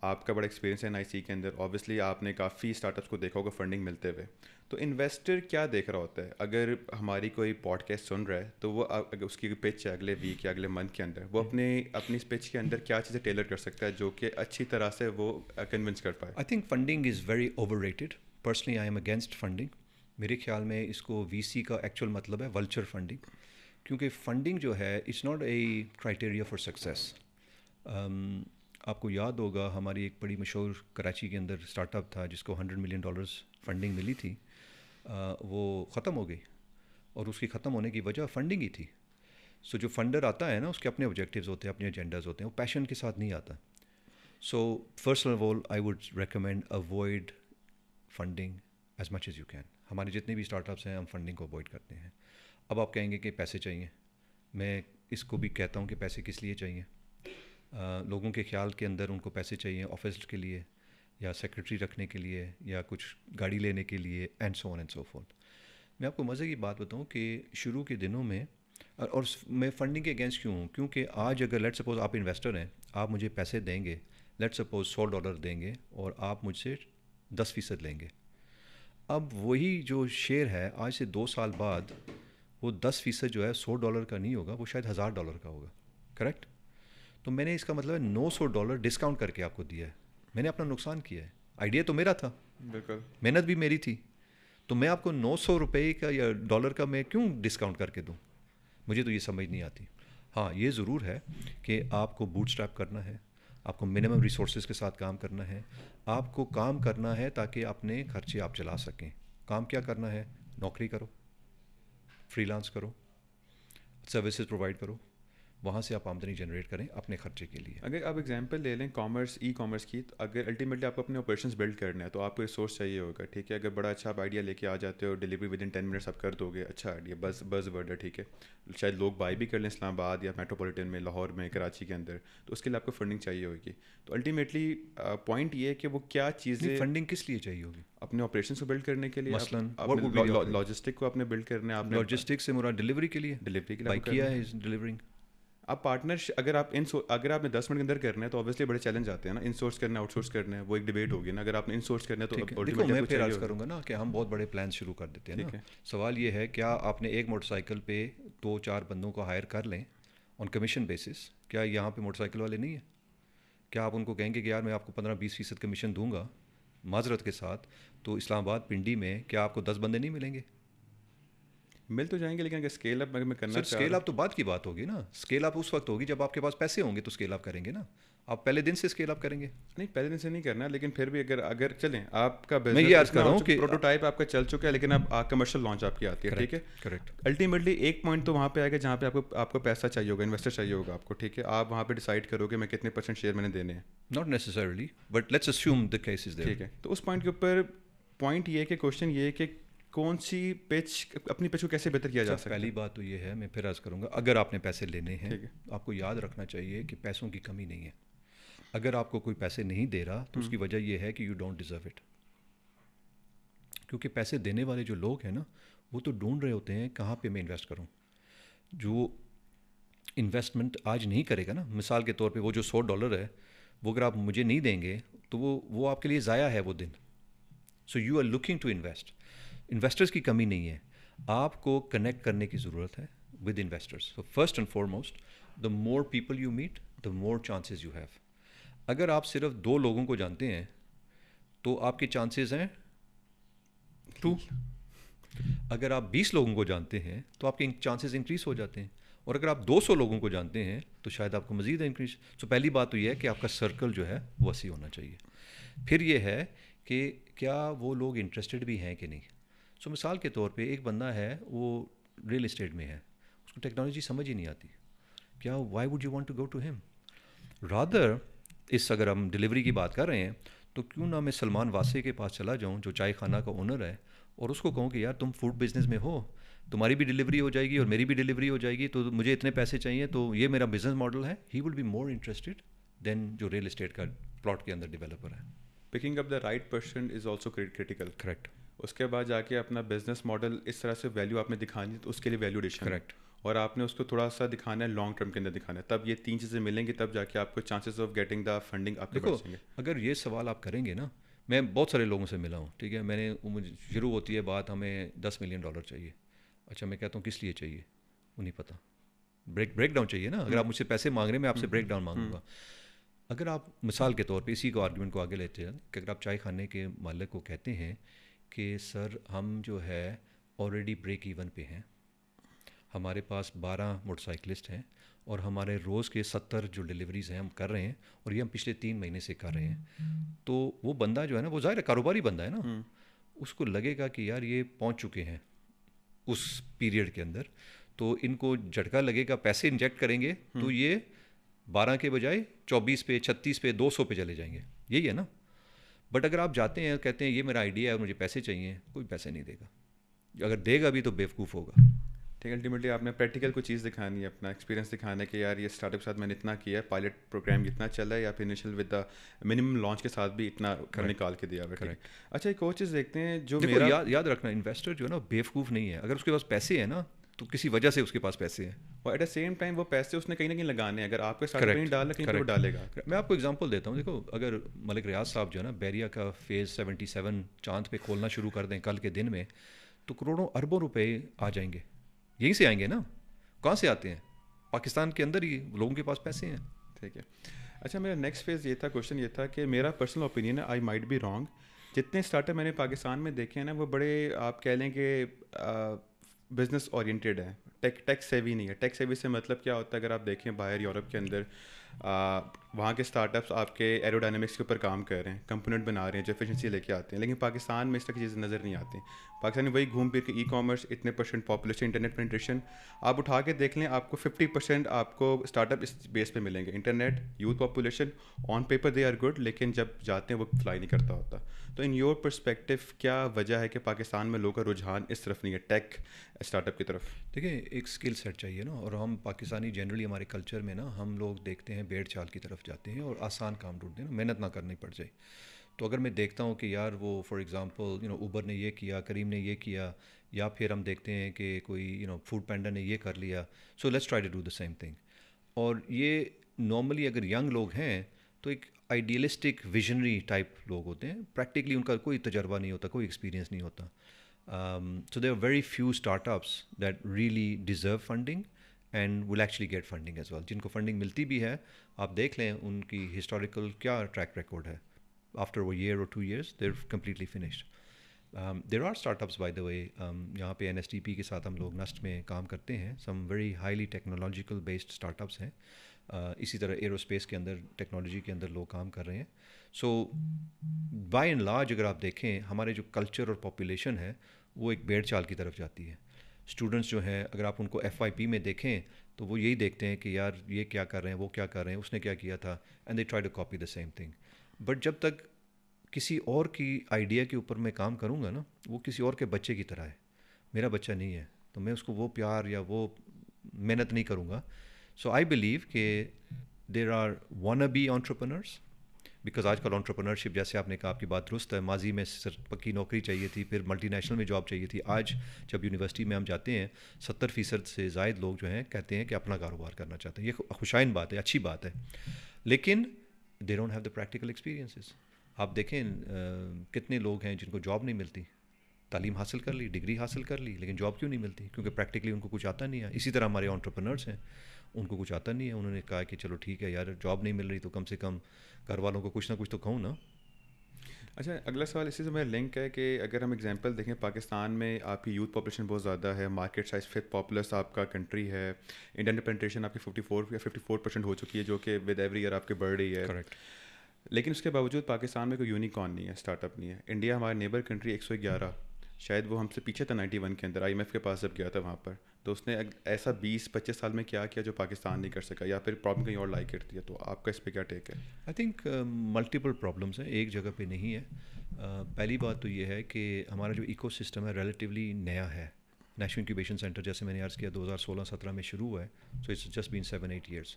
آپ کا بڑا ایکسپیرینس ہے NIC کے اندر, اوبیسلی آپ نے کافی اسٹارٹ اپس کو دیکھا ہوگا فنڈنگ ملتے ہوئے. تو انویسٹر کیا دیکھ رہا ہوتا ہے؟ اگر ہماری کوئی پوڈ کاسٹ سن رہا ہے تو وہ اگر اس کی پچ ہے اگلے ویک یا اگلے منتھ کے اندر, وہ اپنی اس پچ کے اندر کیا چیزیں ٹیلر کر سکتا ہے جو کہ اچھی طرح سے وہ کنونس کر پائے؟ I think funding is very over rated. Personally I am against funding. میرے خیال میں اس کو VC کا ایکچوئل مطلب ہے ولچر فنڈنگ, کیونکہ فنڈنگ جو ہے it's not a criteria for success. آپ کو یاد ہوگا ہماری ایک بڑی مشہور کراچی کے اندر اسٹارٹ اپ تھا جس کو $100 ملین فنڈنگ ملی تھی, وہ ختم ہو گئی, اور اس کی ختم ہونے کی وجہ فنڈنگ ہی تھی. سو جو فنڈر آتا ہے نا, اس کے اپنے آبجیکٹیوز ہوتے ہیں, اپنے ایجنڈاز ہوتے ہیں, وہ پیشن کے ساتھ نہیں آتا. So first of all I would recommend avoid funding as much as you can. ہمارے جتنے بھی اسٹارٹ اپس ہیں ہم فنڈنگ کو اوائڈ کرتے ہیں. اب آپ کہیں گے کہ پیسے چاہیے, میں اس کو بھی کہتا ہوں کہ پیسے کس لیے چاہیے. لوگوں کے خیال کے اندر ان کو پیسے چاہیے آفس کے لیے, یا سیکرٹری رکھنے کے لیے, یا کچھ گاڑی لینے کے لیے, and so on and so fourth. میں آپ کو مزے کی بات بتاؤں کہ شروع کے دنوں میں اور میں فنڈنگ کے اگینسٹ کیوں ہوں؟ کیونکہ آج اگر لیٹ سپوز آپ انویسٹر ہیں، آپ مجھے پیسے دیں گے، لیٹ سپوز $100 دیں گے اور آپ مجھ سے 10% لیں گے. اب وہی جو شیئر ہے آج سے 2 سال بعد وہ 10% جو ہے $100 کا نہیں ہوگا، وہ شاید $1000 کا ہوگا. کریکٹ؟ تو میں نے اس کا مطلب ہے $900 ڈسکاؤنٹ کر کے آپ کو دیا ہے. میں نے اپنا نقصان کیا ہے. آئیڈیا تو میرا تھا، بالکل محنت بھی میری تھی، تو میں آپ کو $900 کا یا ڈالر کا میں کیوں ڈسکاؤنٹ کر کے دوں؟ مجھے تو یہ سمجھ نہیں آتی. ہاں یہ ضرور ہے کہ آپ کو بوٹ اسٹریپ کرنا ہے، آپ کو منیمم ریسورسز کے ساتھ کام کرنا ہے، آپ کو کام کرنا ہے تاکہ اپنے خرچے آپ چلا سکیں. کام کیا کرنا ہے؟ نوکری کرو، فری لانس کرو، سروسز پرووائڈ کرو، وہاں سے آپ آمدنی جنریٹ کریں اپنے خرچے کے لیے. اگر آپ ایگزامپل لے لیں کامرس ای کامرس کی، تو اگر الٹیمیٹلی آپ کو اپنے آپریشنس بلڈ کرنا ہے تو آپ کو ریسورس چاہیے ہوگا. ٹھیک ہے، اگر بڑا اچھا آپ آئیڈیا لے کے آ جاتے ہو، ڈلیوری ود ان 10 منٹس آپ کر دو گے، اچھا آئیڈیا، بز ورڈ ہے. ٹھیک ہے، شاید لوگ بائی بھی کر لیں اسلام آباد یا میٹروپولیٹن میں، لاہور میں، کراچی کے اندر، تو اس کے لیے آپ کو فنڈنگ چاہیے ہوگی. تو الٹیمیٹلی پوائنٹ یہ ہے کہ وہ کیا چیزیں فنڈنگ کس لیے چاہیے ہوگی؟ اپنے آپریشنس کو بلڈ کرنے کے لیے، مثلاً لاجسٹک کو آپ نے بلڈ کرنا ہے، آپ نے لاجسٹک سے مراد ڈلیوری کے لیے، ڈلیوری کے بائی لیے کیا ہے ڈلیورنگ. آپ پارٹنر اگر آپ نے 10 منٹ کے اندر کرنا ہے تو obviously بڑے چیلنج آتے ہیں نا. ان سورس کرنا ہے، آؤٹ سورس کرنا ہے، وہ ایک ڈیبیٹ ہوگی نا. اگر آپ نے ان سورس کرنا ہے تو دیکھو میں پھر عرض کروں گا نا کہ ہم بہت بڑے پلان شروع کر دیتے ہیں نا. سوال یہ ہے کیا آپ نے ایک موٹر سائیکل پہ 2-4 بندوں کو ہائر کر لیں آن کمیشن بیسس؟ کیا یہاں پہ موٹر سائیکل والے نہیں ہیں؟ کیا آپ ان کو کہیں گے کہ یار میں آپ کو 15-20% کمیشن دوں گا معذرت کے ساتھ، تو اسلام آباد پنڈی میں کیا آپ کو 10 بندے نہیں ملیں گے؟ مل تو جائیں گے، لیکن اگر اسکیل اپ میں کرنا سر اسکیل اپ تو بعد کی بات ہوگی نا. اسکیل اپ اس وقت ہوگی جب آپ کے پاس پیسے ہوں گے تو اسکیل اپ کریں گے نا. آپ پہلے دن سے اسکیل اپ کریں گے؟ نہیں، پہلے دن سے نہیں کرنا، لیکن پھر بھی اگر چلیں آپ کا میں یہ عرض کر رہا ہوں کہ پروٹوٹائپ آپ کا چل چکا ہے، لیکن اب کمرشل لانچ آپ کی آتی ہے. ٹھیک ہے، کریکٹ. الٹیمیٹلی ایک پوائنٹ تو وہاں پہ آئے گا جہاں پہ آپ کو پیسہ چاہیے ہوگا، انویسٹر چاہیے ہوگا آپ کو. ٹھیک ہے، آپ وہاں پہ ڈیسائڈ کرو گے میں کتنے % شیئر میں نے دینے ہیں. Not necessarily but let's assume the case is there. ٹھیک ہے، تو اس پوائنٹ کے اوپر پوائنٹ یہ ہے کہ کوشچن یہ ہے کہ کون سی اپنی پچ کو کیسے بہتر کیا جا سکتا ہے. پہلی بات تو یہ ہے، میں پھر عرض کروں گا، اگر آپ نے پیسے لینے ہیں آپ کو یاد رکھنا چاہیے کہ پیسوں کی کمی نہیں ہے. اگر آپ کو کوئی پیسے نہیں دے رہا تو اس کی وجہ یہ ہے کہ یو ڈونٹ ڈیزرو اٹ. کیونکہ پیسے دینے والے جو لوگ ہیں نا وہ تو ڈھونڈ رہے ہوتے ہیں کہاں پہ میں انویسٹ کروں. جو انویسٹمنٹ آج نہیں کرے گا نا، مثال کے طور پہ وہ جو $100 ہے وہ اگر آپ مجھے نہیں دیں گے تو وہ آپ کے لیے ضائع ہے وہ دن. So you are looking to invest. Investors کی کمی نہیں ہے، آپ کو کنیکٹ کرنے کی ضرورت ہے with investors. So first and foremost the more people you meet the more chances you have. اگر آپ صرف 2 لوگوں کو جانتے ہیں تو آپ کے چانسز ہیں 2. اگر آپ 20 لوگوں کو جانتے ہیں تو آپ کے چانسز انکریز ہو جاتے ہیں. اور اگر آپ 200 لوگوں کو جانتے ہیں تو شاید آپ کو مزید انکریز. سو پہلی بات تو یہ ہے کہ آپ کا سرکل جو ہے وسیع ہونا چاہیے. پھر یہ ہے کہ کیا وہ لوگ انٹرسٹڈ بھی ہیں کہ نہیں. سو مثال کے طور پہ ایک بندہ ہے وہ ریئل اسٹیٹ میں ہے، اس کو ٹیکنالوجی سمجھ ہی نہیں آتی، کیا why would you want to go to home? Rather اگر ہم ڈلیوری کی بات کر رہے ہیں تو کیوں نہ میں سلمان واسع کے پاس چلا جاؤں جو چائے خانہ کا اونر ہے اور اس کو کہوں کہ یار تم فوڈ بزنس میں ہو، تمہاری بھی ڈلیوری ہو جائے گی اور میری بھی ڈلیوری ہو جائے گی، تو مجھے اتنے پیسے چاہیے، تو یہ میرا بزنس ماڈل ہے. ہی ول بی مور انٹرسٹڈ دین جو ریئل اسٹیٹ کا پلاٹ کے اندر ڈیولپر ہے. Picking up the right person is also critical. Correct. اس کے بعد جا کے اپنا بزنس ماڈل اس طرح سے ویلیو آپ نے دکھانی ہے تو اس کے لیے ویلیو ایڈیشن. کریکٹ. اور آپ نے اس کو تھوڑا سا دکھانا ہے لانگ ٹرم کے اندر دکھانا ہے، تب یہ 3 چیزیں ملیں گی، تب جا کے آپ کو chances of getting the funding آپ کے پاس. اگر یہ سوال آپ کریں گے نا، میں بہت سارے لوگوں سے ملا ہوں. ٹھیک ہے، مجھے شروع ہوتی ہے بات ہمیں $10 ملین چاہیے. اچھا میں کہتا ہوں کس لیے چاہیے؟ وہ نہیں پتہ. بریک ڈاؤن چاہیے نا. اگر آپ مجھ سے پیسے مانگ رہے ہیں میں آپ سے بریک ڈاؤن مانگوں گا. اگر آپ مثال کے طور پہ اسی کو آرگومنٹ کو آگے لیتے ہیں کہ اگر آپ چائے خانے کے مالک کو کہتے ہیں کہ سر ہم جو ہے آلریڈی بریک ایون پہ ہیں، ہمارے پاس 12 موٹر سائیکلسٹ ہیں اور ہمارے روز کے 70 جو ڈلیوریز ہیں ہم کر رہے ہیں اور یہ ہم پچھلے 3 مہینے سے کر رہے ہیں، تو وہ بندہ جو ہے نا وہ ظاہر ہے کاروباری بندہ ہے نا، اس کو لگے گا کہ یار یہ پہنچ چکے ہیں اس پیریڈ کے اندر، تو ان کو جھٹکا لگے گا، پیسے انجیکٹ کریں گے تو یہ 12 کے بجائے 24 پہ 36 پہ 200 پہ چلے جائیں گے. یہی ہے نا. بٹ اگر آپ جاتے ہیں کہتے ہیں یہ میرا آئیڈیا ہے اور مجھے پیسے چاہیے، کوئی پیسے نہیں دے گا. اگر دے گا بھی تو بیوقوف ہوگا. ٹھیک ہے، الٹیمیٹلی آپ نے پریکٹیکل کوئی چیز دکھانی ہے، اپنا ایکسپیرینس دکھانا ہے کہ یار یہ اسٹارٹ اپ کے ساتھ میں نے اتنا کیا ہے، پائلٹ پروگرام اتنا چلا ہے، یا پھر initial with the minimum launch کے ساتھ بھی اتنا نکال کے دیا ہے. اچھا ایک اور چیز دیکھتے ہیں جو یاد رکھنا، انویسٹر جو ہے نا بیوقوف نہیں ہے. اگر اس کے پاس پیسے ہیں نا تو کسی وجہ سے اس کے پاس پیسے ہیں. اور ایٹ دا سیم ٹائم وہ پیسے اس نے کہیں نہ کہیں لگانے ہیں. اگر آپ کے ساتھ کہیں کریکٹ ڈالا کہیں پہ وہ کریکٹ. ڈالے گا. میں آپ کو اگزامپل دیتا ہوں. دیکھو اگر ملک ریاض صاحب جو ہے نا بیریا کا فیز 77 چاند پہ کھولنا شروع کر دیں کل کے دن میں, تو کروڑوں اربوں روپے آ جائیں گے. یہیں سے آئیں گے نا. کہاں سے آتے ہیں؟ پاکستان کے اندر ہی لوگوں کے پاس پیسے ہیں. ٹھیک ہے. اچھا میرا نیکسٹ فیز یہ تھا, کوشچن یہ تھا کہ میرا پرسنل اوپینین ہے, آئی مائٹ بی رانگ, جتنے اسٹارٹ اپ میں نے پاکستان میں دیکھے ہیں نا وہ بڑے آپ کہہ لیں کہ بزنس اورینٹیڈ ہیں, ٹیک سیوی نہیں ہے. ٹیک سیوی سے مطلب کیا ہوتا ہے, اگر آپ دیکھیں باہر یورپ کے اندر وہاں کے اسٹارٹ اپس آپ کے ایروڈائنمکس کے اوپر کام کر رہے ہیں, کمپوننٹ بنا رہے ہیں جو ایفیشنسی لے کے آتے ہیں, لیکن پاکستان میں اس طرح کی چیزیں نظر نہیں آتی. پاکستان میں وہی گھوم پھر کے ای کامرس, اتنے % پاپولیشن, انٹرنیٹ پینٹریشن, آپ اٹھا کے دیکھ لیں آپ کو 50% آپ کو اسٹارٹ اپ اس بیس پہ ملیں گے. Internet, youth population, on paper they are good, لیکن جب جاتے ہیں وہ فلائی نہیں کرتا ہوتا. تو ان یور پرسپیکٹیو کیا وجہ ہے کہ پاکستان میں لوگوں کا رجحان اس طرف نہیں ہے, ٹیک اسٹارٹ اپ کی طرف؟ دیکھیں ایک اسکل سیٹ چاہیے نا, اور ہم پاکستانی جنرلی ہمارے کلچر میں نا ہم لوگ دیکھتے ہیں بیڑ چال کی طرف جاتے ہیں اور آسان کام ڈھونڈتے ہیں نا, محنت نہ کرنی پڑ جائے. تو اگر میں دیکھتا ہوں کہ یار وہ فار ایگزامپل اوبر نے یہ کیا, کریم نے یہ کیا, یا پھر ہم دیکھتے ہیں کہ کوئی فوڈ پینڈا نے یہ کر لیا, so let's try to do the same thing. اور یہ نارملی اگر ینگ لوگ ہیں تو ایک آئیڈیلسٹک ویژنری ٹائپ لوگ ہوتے ہیں, پریکٹیکلی ان کا کوئی تجربہ نہیں ہوتا, کوئی ایکسپیرینس نہیں ہوتا. So there are very few startups that really deserve funding and will actually get funding as well. جن کو فنڈنگ ملتی بھی ہے, آپ دیکھ لیں ان کی ہسٹوریکل کیا ٹریک ریکارڈ ہے. After a year or 2 years, they're completely finished. There are startups by the way, یہاں پہ NSTP کے ساتھ ہم لوگ نسٹ میں کام کرتے ہیں. Some very highly technological based startups ہیں. اسی طرح ایرو اسپیس کے اندر ٹیکنالوجی کے اندر لوگ کام کر رہے ہیں. سو بائی اینڈ لارج اگر آپ دیکھیں ہمارے جو کلچر اور پاپولیشن ہے وہ ایک بیڑ چال کی طرف جاتی ہے. اسٹوڈنٹس جو ہیں اگر آپ ان کو FYP میں دیکھیں تو وہ یہی دیکھتے ہیں کہ یار یہ کیا کر رہے ہیں, وہ کیا کر رہے ہیں, اس نے کیا کیا تھا, and they try to copy the same thing. But جب تک کسی اور کی آئیڈیا کے اوپر میں کام کروں گا نا, وہ کسی اور کے بچے کی طرح ہے, میرا بچہ نہیں ہے, تو میں اس کو وہ پیار یا وہ محنت نہیں کروں گا. سو آئی بلیو کہ there are wannabe entrepreneurs, because آج کل انٹرپرنرشپ جیسے آپ نے کہا, آپ کی بات درست ہے, ماضی میں پکی نوکری چاہیے تھی, پھر ملٹی نیشنل میں جاب چاہیے تھی. آج جب یونیورسٹی میں ہم جاتے ہیں 70% سے زائد لوگ جو ہیں کہتے ہیں کہ اپنا کاروبار کرنا چاہتے ہیں. یہ خوشائن بات ہے, اچھی بات ہے, لیکن they don't have the practical experiences. آپ دیکھیں کتنے لوگ ہیں جن کو جاب نہیں ملتی, تعلیم حاصل کر لی, ڈگری حاصل کر لی, لیکن جاب کیوں نہیں ملتی؟ کیونکہ پریکٹیکلی ان کو کچھ آتا نہیں ہے. اسی طرح ہمارے انٹرپرنرس ہیں, ان کو کچھ آتا نہیں ہے, انہوں نے کہا کہ چلو ٹھیک ہے یار جاب نہیں مل رہی تو کم سے کم گھر والوں کو کچھ نہ کچھ تو کہوں نا. اچھا اگلا سوال اسی سے میرا لنک ہے کہ اگر ہم ایگزامپل دیکھیں پاکستان میں آپ کی یوتھ پاپولیشن بہت زیادہ ہے, مارکیٹ سائز 5th پاپولس آپ کا کنٹری ہے, انٹرنیٹ پینٹریشن آپ کی 54 یا 54% ہو چکی ہے جو کہ ود ایوری ایئر آپ کی بڑھ رہی ہے. کریکٹ. لیکن اس کے باوجود پاکستان میں کوئی یونیکارن نہیں ہے, اسٹارٹ اپ نہیں ہے. انڈیا ہمارا نیبر کنٹری 111, شاید وہ ہم سے پیچھے تھا 91 کے اندر, IMF کے پاس جب گیا تھا وہاں پر, تو اس نے ایسا 20-25 سال میں کیا کیا جو پاکستان نہیں کر سکا, یا پھر پرابلم کہیں اور لائک کرتی ہے. تو آپ کا اس پہ کیا ٹیک ہے؟ آئی تھنک ملٹیپل پرابلمس ہیں, ایک جگہ پہ نہیں ہے. پہلی بات تو یہ ہے کہ ہمارا جو ایکو سسٹم ہے ریلیٹیولی نیا ہے. نیشنل انکیوبیشن سینٹر جیسے میں نے عرض کیا 2016-17 میں شروع ہوا ہے, so it's just been 7-8 years.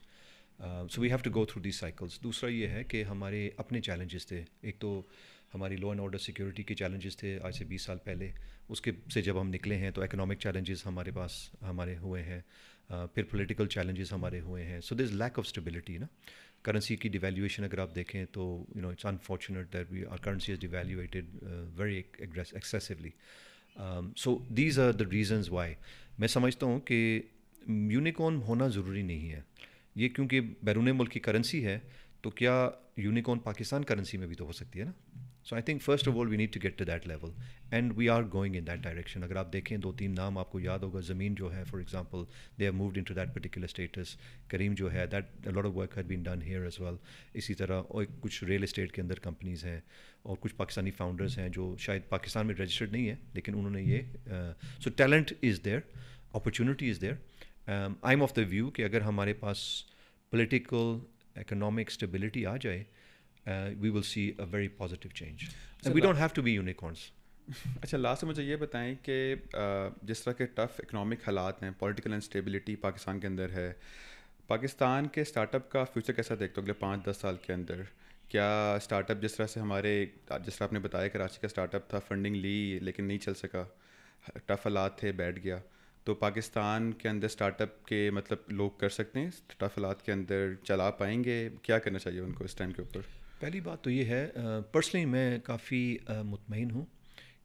So we have to go through these cycles. دوسرا یہ ہے کہ ہمارے اپنے چیلنجز تھے. ایک تو ہماری لا اینڈ آرڈر سیکورٹی کے چیلنجز تھے آج سے 20 سال پہلے, اس کے سے جب ہم نکلے ہیں تو اکنامک چیلنجز ہمارے پاس ہمارے ہوئے ہیں, پھر پولیٹیکل چیلنجز ہمارے ہوئے ہیں. So there is lack of stability نا. کرنسی کی ڈیویلیویشن اگر آپ دیکھیں تو it's unfortunate that we are currency is devalued very excessively. So these are the reasons why. میں سمجھتا ہوں کہ یونیکارن ہونا ضروری نہیں ہے. یہ کیونکہ بیرون ملک کی کرنسی ہے تو کیا یونیکارن پاکستان کرنسی میں بھی تو ہو سکتی ہے نا. So I think first of all we need to get to that level and we are going in that direction. اگر آپ دیکھیں 2-3 نام آپ کو یاد ہوگا, زمین جو ہے for example they have moved into that particular states. Careem جو ہے that lot of work had been done here as well. اسی طرح اور کچھ ریئل اسٹیٹ کے اندر کمپنیز ہیں اور کچھ پاکستانی فاؤنڈرز ہیں جو شاید پاکستان میں رجسٹرڈ نہیں ہے لیکن انہوں نے یہ so talent is there, opportunity is there. I am of the view کہ اگر ہمارے پاس پولیٹیکل اکنامک اسٹیبلٹی آ جائے, we will see a very positive change. And we don't have to be unicorns. اچھا لاسٹ میں مجھے یہ بتائیں کہ جس طرح کے ٹف اکنامک حالات ہیں, پولیٹیکل انسٹیبلٹی پاکستان کے اندر ہے, پاکستان کے اسٹارٹ اپ کا فیوچر کیسا دیکھتے ہو اگلے 5-10 سال کے اندر؟ کیا اسٹارٹ اپ جس طرح سے ہمارے جس طرح آپ نے بتایا کراچی کا اسٹارٹ اپ تھا, فنڈنگ لی لیکن نہیں چل سکا, ٹف حالات تھے, بیٹھ گیا, تو پاکستان کے اندر اسٹارٹ اپ کے مطلب لوگ کر سکتے ہیں ٹف حالات کے اندر چلا پائیں گے؟ کیا کرنا چاہیے ان کو اس ٹائم کے اوپر؟ پہلی بات تو یہ ہے پرسنلی میں کافی مطمئن ہوں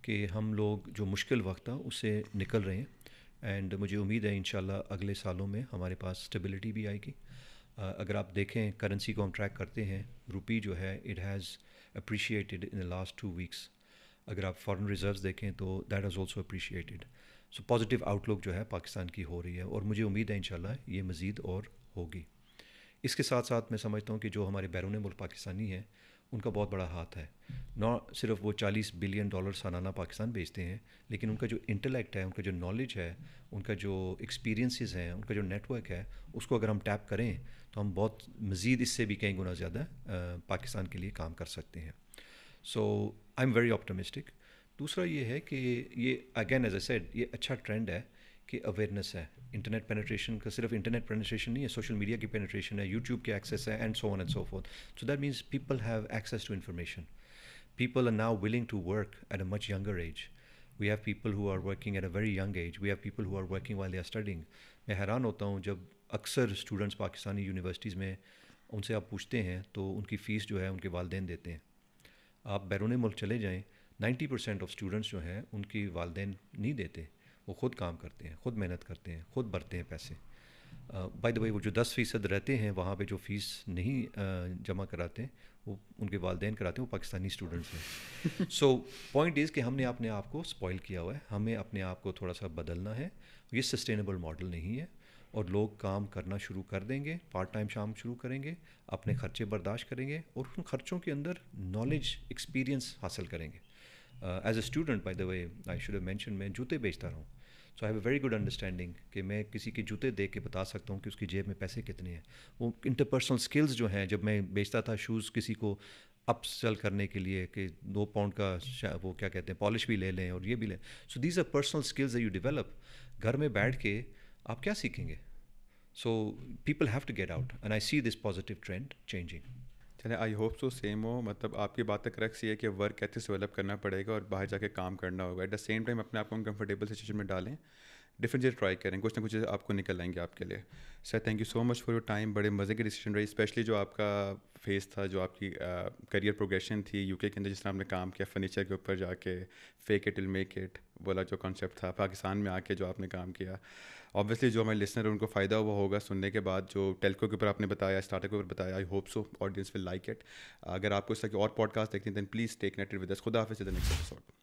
کہ ہم لوگ جو مشکل وقت تھا اس سے نکل رہے ہیں، اینڈ مجھے امید ہے انشاءاللہ اگلے سالوں میں ہمارے پاس اسٹیبلٹی بھی آئے گی. اگر آپ دیکھیں کرنسی کو ہم ٹریک کرتے ہیں، روپی جو ہے it has appreciated in the last 2 weeks. اگر آپ فارن ریزروز دیکھیں تو that has also appreciated. So positive outlook جو ہے پاکستان کی ہو رہی ہے، اور مجھے امید ہے انشاءاللہ یہ مزید اور ہوگی. اس کے ساتھ ساتھ میں سمجھتا ہوں کہ جو ہمارے بیرون ملک پاکستانی ہیں ان کا بہت بڑا ہاتھ ہے. نہ صرف وہ $40 بلین سالانہ پاکستان بیچتے ہیں، لیکن ان کا جو انٹلیکٹ ہے، ان کا جو نالج ہے، ان کا جو ایکسپیرینسز ہیں، ان کا جو نیٹ ورک ہے، اس کو اگر ہم ٹیپ کریں تو ہم بہت مزید اس سے بھی کئی گنا زیادہ پاکستان کے لیے کام کر سکتے ہیں. سو آئی ایم ویری آپٹمسٹک. دوسرا یہ ہے کہ یہ اگین ایز اے سیڈ یہ اچھا ٹرینڈ ہے کہ اویئرنیس ہے. انٹرنیٹ پینیٹریشن کا صرف انٹرنیٹ پینیٹریشن نہیں ہے، سوشل میڈیا کی پینیٹریشن ہے، یوٹیوب کی ایکسیس ہے، and so on and so forth. So that means people have access to information. People are now willing to work at a much younger age. We have people who are working at a very young age. We have people who are working while they are studying. میں حیران ہوتا ہوں جب اکثر students Pakistani universities میں ان سے آپ پوچھتے ہیں تو ان کی فیس جو ہے ان کے والدین دیتے ہیں. آپ بیرون ملک چلے جائیں، 90% آف اسٹوڈنٹس جو ہیں ان کی والدین نہیں دیتے، وہ خود کام کرتے ہیں، خود محنت کرتے ہیں، خود بھرتے ہیں پیسے. بائی دا وے وہ جو 10% رہتے ہیں وہاں پہ جو فیس نہیں جمع کراتے ہیں وہ ان کے والدین کراتے ہیں، وہ پاکستانی اسٹوڈنٹس ہیں. سو پوائنٹ از کہ ہم نے اپنے آپ کو اسپوائل کیا ہوا ہے. ہمیں اپنے آپ کو تھوڑا سا بدلنا ہے. یہ سسٹینیبل ماڈل نہیں ہے، اور لوگ کام کرنا شروع کر دیں گے، پارٹ ٹائم شام شروع کریں گے، اپنے خرچے برداشت کریں گے، اور ان خرچوں کے اندر نالج ایکسپیرینس حاصل کریں گے. As a student by the way I should have mention, میں جوتے بیچتا رہا ہوں. So I have a very good understanding کہ میں کسی کے جوتے دیکھ کے بتا سکتا ہوں کہ اس کی جیب میں پیسے کتنے ہیں. وہ انٹرپرسنل اسکلز جو ہیں، جب میں بیچتا تھا شوز کسی کو اپ سیل کرنے کے لیے کہ 2 پاؤنڈ کا وہ کیا کہتے ہیں پالش بھی لے لیں اور یہ بھی لیں. So these are personal skills you develop. گھر میں بیٹھ کے آپ کیا سیکھیں گے؟ So people have to get out and I see this positive trend changing. چلیں آئی ہوپ سو سیم ہو. مطلب آپ کی بات تک رکھ سی ہے کہ ورک ایتھکس ڈیولپ کرنا پڑے گا اور باہر جا کے کام کرنا ہوگا. ایٹ دا سیم ٹائم اپنے آپ کو کمفرٹیبل سچویشن میں ڈالیں، ڈفرینٹ چیز ٹرائی کریں، کچھ نہ کچھ آپ کو نکل آئیں گے آپ کے لیے. Sir thank you so much for your time. بڑے مزے کی ڈسکشن رہی، اسپیشلی جو آپ کا فیس تھا، جو آپ کی کریئر پروگریشن تھی یو کے اندر، جس طرح آپ نے کام کیا فرنیچر کے اوپر جا کے، fake it will make it والا جو کانسیپٹ تھا، پاکستان میں آ کے جو آپ نے کام کیا. اوبیسلی جو ہمارے لسنر ان کو فائدہ ہوا ہوگا سننے کے بعد. جو ٹیلکو کے اوپر آپ نے بتایا، اسٹارٹ اپ کے اوپر بتایا، I hope so audience will like it. اگر آپ کو اس طرح کے اور پوڈ کاسٹ دیکھتے ہیں then please stay connected with us. خدا حافظ. Next episode.